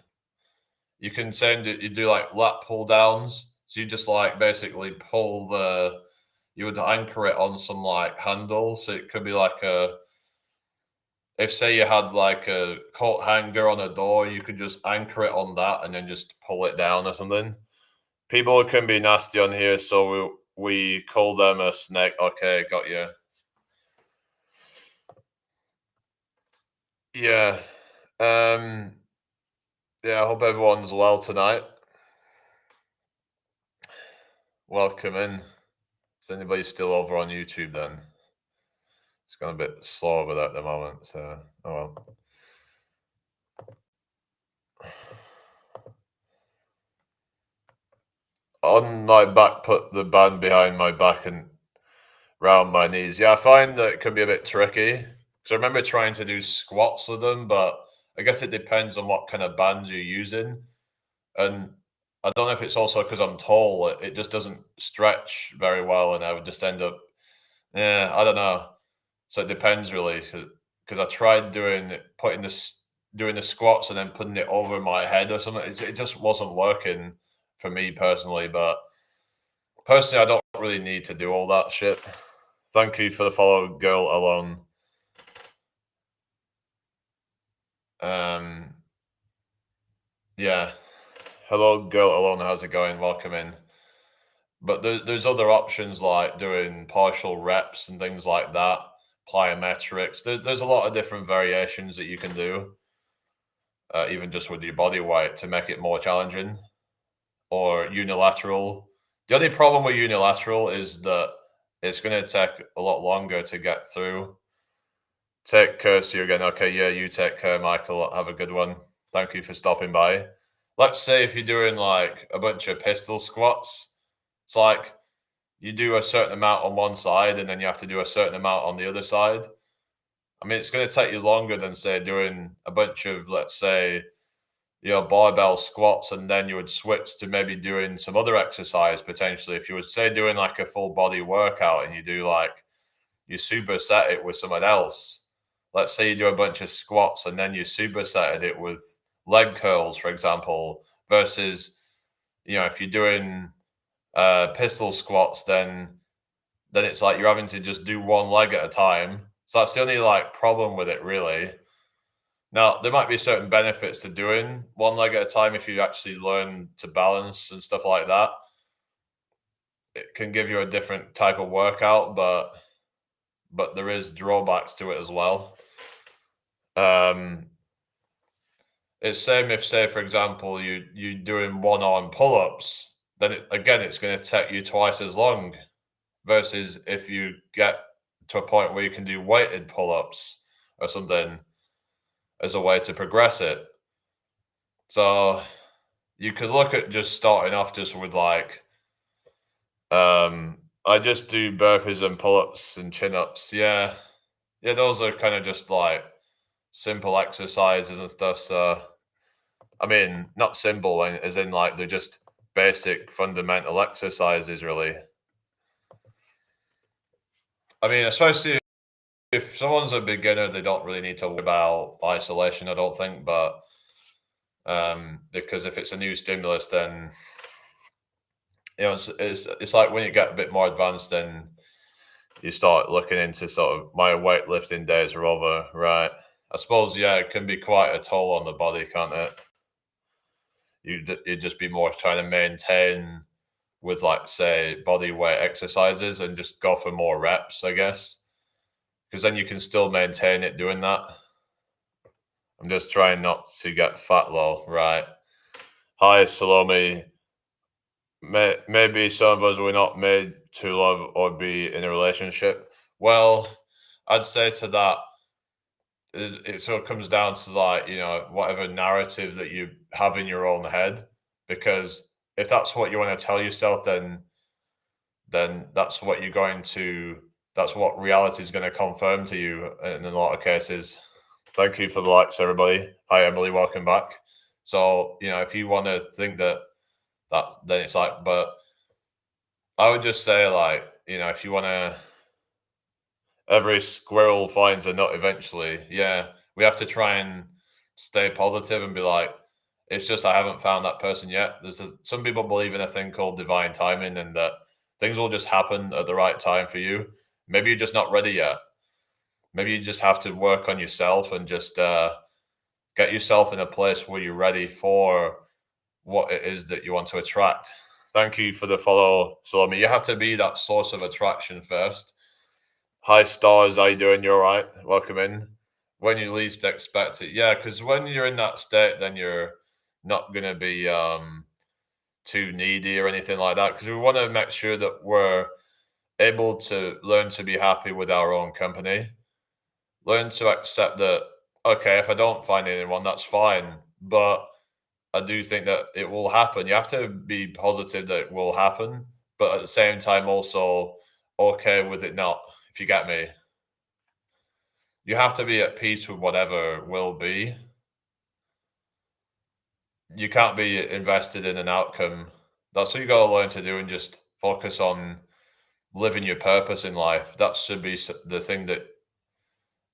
You can send it. You do like lat pull downs. So you just like basically pull the. You would anchor it on some like handle. So it could be like a. If say you had like a coat hanger on a door, you could just anchor it on that and then just pull it down or something. People can be nasty on here, so we call them a snake. Okay, got you. Yeah. Um. Yeah. I hope everyone's well tonight. Welcome in. Is anybody still over on YouTube then? It's gone a bit slow over there at the moment, so oh well. On my back, put the band behind my back and round my knees. Yeah, I find that it can be a bit tricky because I remember trying to do squats with them, but I guess it depends on what kind of bands you're using. And I don't know if it's also because I'm tall, it just doesn't stretch very well, and I would just end up, yeah, I don't know. So it depends really, because I tried doing the squats and then putting it over my head or something. It just wasn't working for me personally. But personally, I don't really need to do all that shit. Thank you for the follow, girl alone. Um, yeah. Hello, girl alone. How's it going? Welcome in. But there's other options like doing partial reps and things like that, plyometrics. There's a lot of different variations that you can do, even just with your body weight to make it more challenging, or unilateral. The only problem with unilateral is that it's going to take a lot longer to get through. Take care, see you again. Okay, yeah, you take care, Michael. Have a good one. Thank you for stopping by. Let's say if you're doing like a bunch of pistol squats, it's like you do a certain amount on one side and then you have to do a certain amount on the other side. I mean, it's going to take you longer than, say, doing a bunch of, let's say, barbell squats, and then you would switch to maybe doing some other exercise potentially. If you would say doing like a full body workout and you do like, you superset it with someone else. Let's say you do a bunch of squats and then you supersetted it with leg curls, for example, versus, if you're doing pistol squats, then it's like you're having to just do one leg at a time. So that's the only like problem with it, really. Now, there might be certain benefits to doing one leg at a time if you actually learn to balance and stuff like that. It can give you a different type of workout, but there is drawbacks to it as well. It's same if, say, for example, you doing one arm pull ups, then it's going to take you twice as long. Versus if you get to a point where you can do weighted pull ups or something as a way to progress it. So you could look at just starting off just with like, I just do burpees and pull ups and chin ups. Yeah. Yeah, those are kind of just like simple exercises and stuff. So, I mean, not simple, as in like they're just basic fundamental exercises, really. I mean, especially if someone's a beginner, they don't really need to worry about isolation, I don't think. But because if it's a new stimulus, then it's like when you get a bit more advanced, then you start looking into sort of my weightlifting days are over, right? I suppose, yeah, it can be quite a toll on the body, can't it? You'd just be more trying to maintain with, like, say, body weight exercises and just go for more reps, I guess, because then you can still maintain it doing that. I'm just trying not to get fat, though, right? Hi, Salome. Maybe some of us were not made to love or be in a relationship. Well, I'd say to that, it sort of comes down to like, whatever narrative that you have in your own head. Because if that's what you want to tell yourself, then that's what you're going to That's what reality is going to confirm to you in a lot of cases. Thank you for the likes, everybody. Hi, Emily. Welcome back. So, if you want to think that, then it's like, but I would just say, like, if you want to, every squirrel finds a nut eventually. Yeah, we have to try and stay positive and be like, it's just I haven't found that person yet. Some people believe in a thing called divine timing, and that things will just happen at the right time for you. Maybe you're just not ready yet. Maybe you just have to work on yourself and just get yourself in a place where you're ready for what it is that you want to attract. Thank you for the follow, Salome. You have to be that source of attraction first. Hi, Stars. How you doing? You all right? Welcome in. When you least expect it. Yeah, because when you're in that state, then you're not going to be too needy or anything like that. Because we want to make sure that we're able to learn to be happy with our own company. Learn to accept that, okay, if I don't find anyone, that's fine. But I do think that it will happen. You have to be positive that it will happen, but at the same time, also okay with it not, if you get me. You have to be at peace with whatever will be. You can't be invested in an outcome. That's what you got to learn to do, and just focus on living your purpose in life. That should be the thing that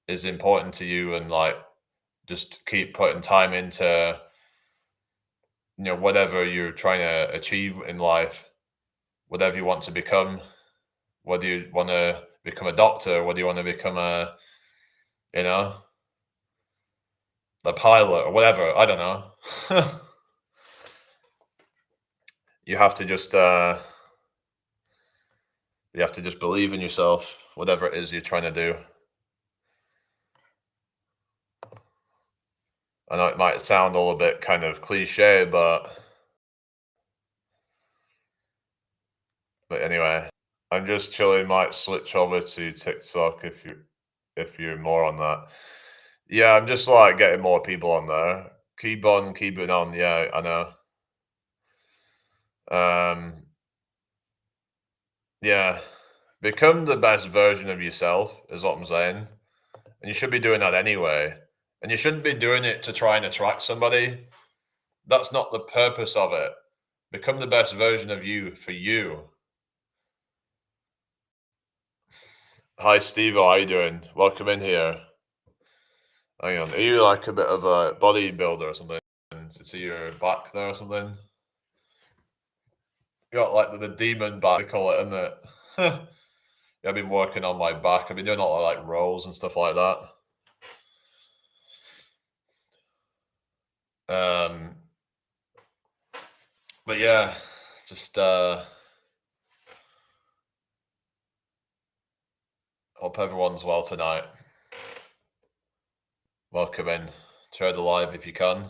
is important to you, and like just keep putting time into whatever you're trying to achieve in life, whatever you want to become, whether you want to become a doctor, whether you want to become you know a pilot or whatever, I don't know. You have to just believe in yourself, whatever it is you're trying to do. I know it might sound a little bit kind of cliche, but anyway, I'm just chilling. Might switch over to TikTok if you're more on that. Yeah, I'm just like getting more people on there. Keep on keeping on. Yeah, I know. Yeah, become the best version of yourself is what I'm saying, and you should be doing that anyway. And you shouldn't be doing it to try and attract somebody. That's not the purpose of it. Become the best version of you for you. Hi, Steve. How are you doing? Welcome in here. Hang on. Are you like a bit of a bodybuilder or something? To see your back there or something? You got like the demon back, they call it, isn't it? Yeah, I've been working on my back. I've been doing a lot of like rolls and stuff like that. But yeah, just hope everyone's well tonight. Welcome in. Share the live if you can.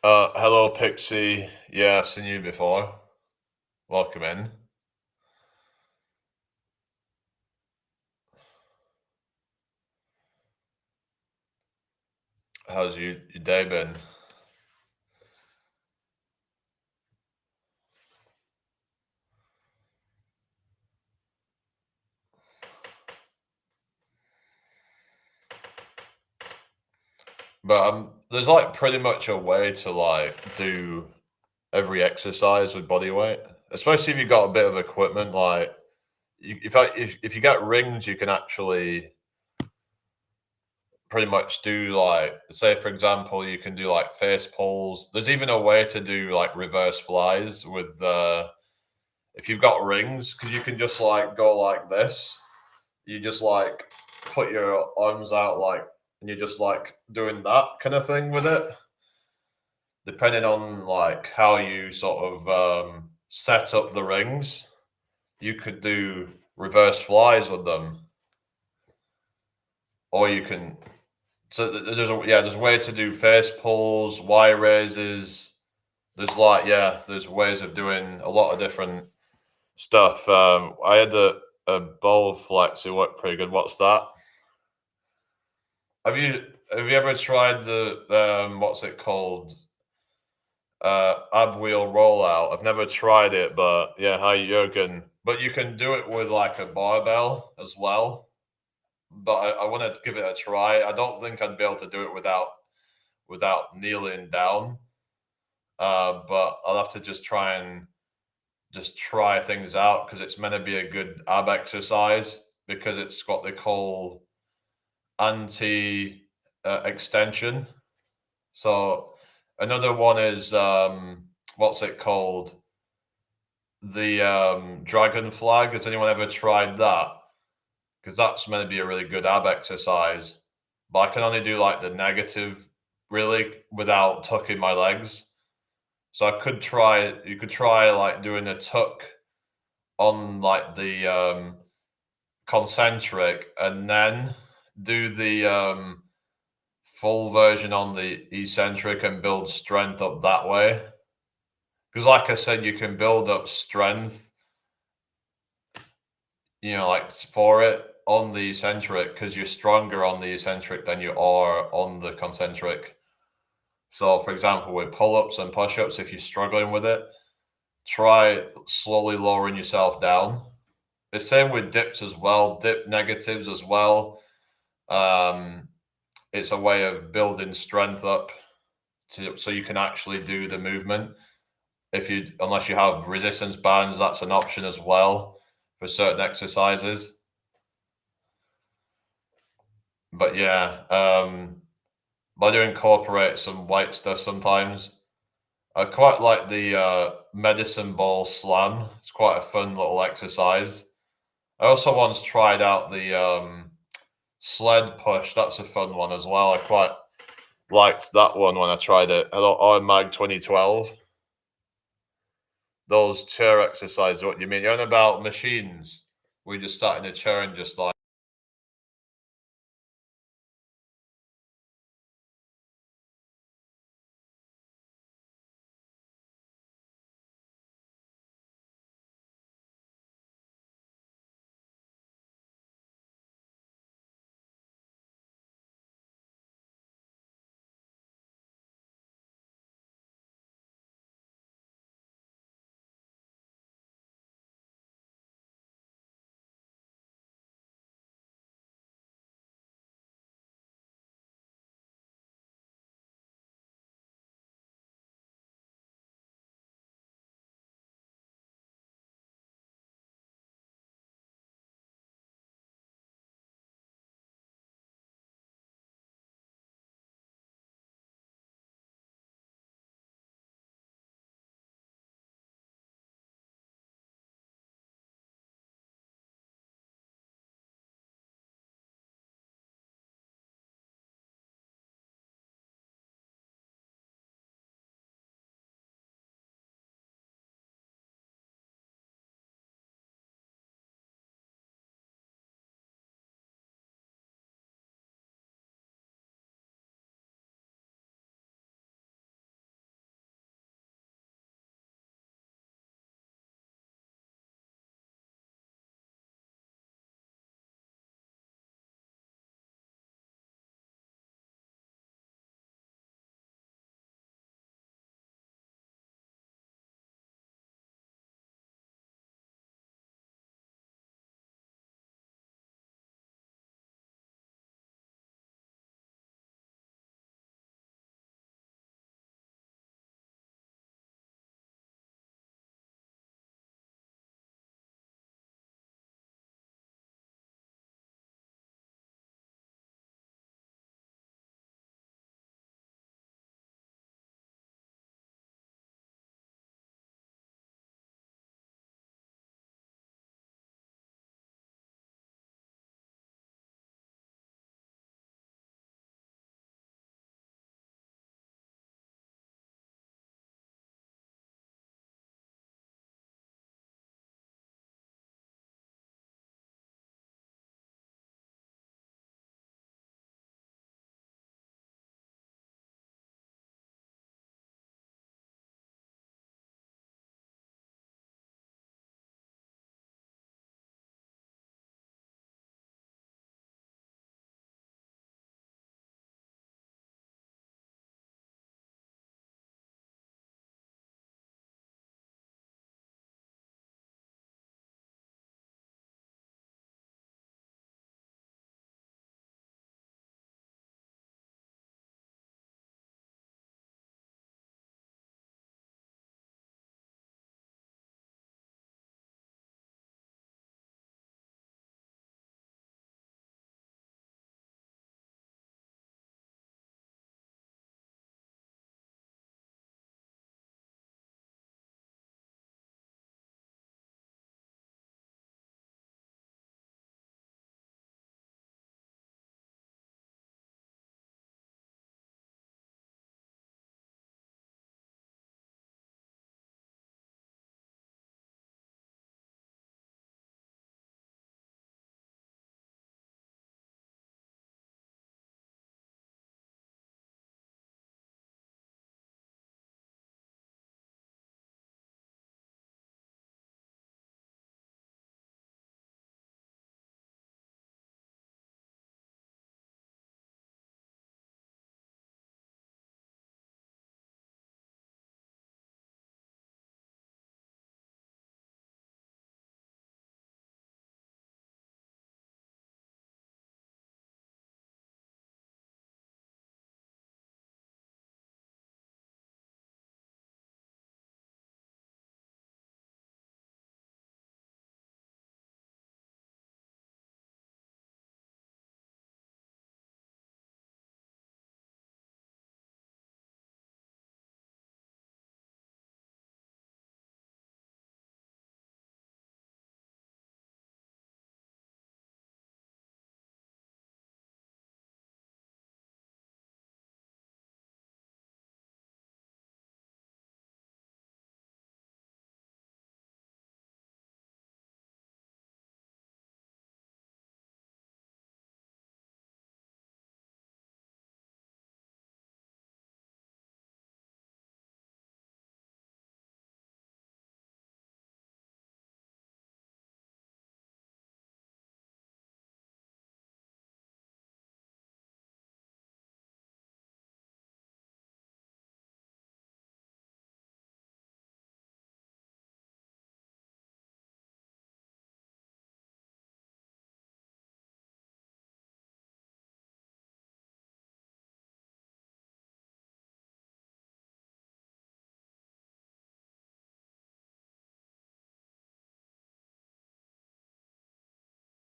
Hello, Pixie. Yeah, I've seen you before. Welcome in. How's your day been? But there's like pretty much a way to like do every exercise with body weight, especially if you've got a bit of equipment. Like, if you get rings, you can actually pretty much do like, say for example, you can do like face pulls. There's even a way to do like reverse flies with if you've got rings, because you can just like go like this. You just like put your arms out like, and you're just like doing that kind of thing with it. Depending on like how you sort of set up the rings, you could do reverse flies with them, or you can. So there's a way to do face pulls, Y raises. There's like there's ways of doing a lot of different stuff. I had a bow flex. It worked pretty good. What's that? Have you Have you ever tried the what's it called? Ab wheel rollout. I've never tried it, but yeah, hi Jurgen. But you can do it with like a barbell as well. But I want to give it a try. I don't think I'd be able to do it without kneeling down. But I'll have to just try things out because it's meant to be a good ab exercise because it's got the whole anti extension. So another one is what's it called? The dragon flag. Has anyone ever tried that? Because that's meant to be a really good ab exercise. But I can only do like the negative really without tucking my legs. So I could try. You could try like doing a tuck on like the concentric, and then do the full version on the eccentric and build strength up that way. Because, like I said, you can build up strength, like for it on the eccentric because you're stronger on the eccentric than you are on the concentric. So, for example, with pull ups and push ups, if you're struggling with it, try slowly lowering yourself down. The same with dips as well, dip negatives as well. It's a way of building strength up so you can actually do the movement. Unless you have resistance bands, that's an option as well for certain exercises. But yeah, I do incorporate some white stuff sometimes. I quite like the medicine ball slam. It's quite a fun little exercise. I also once tried out the sled push. That's a fun one as well. I quite liked that one when I tried it. I got IMAG 2012. Those chair exercises, what you mean? You're on about machines. We just sat in a chair and just like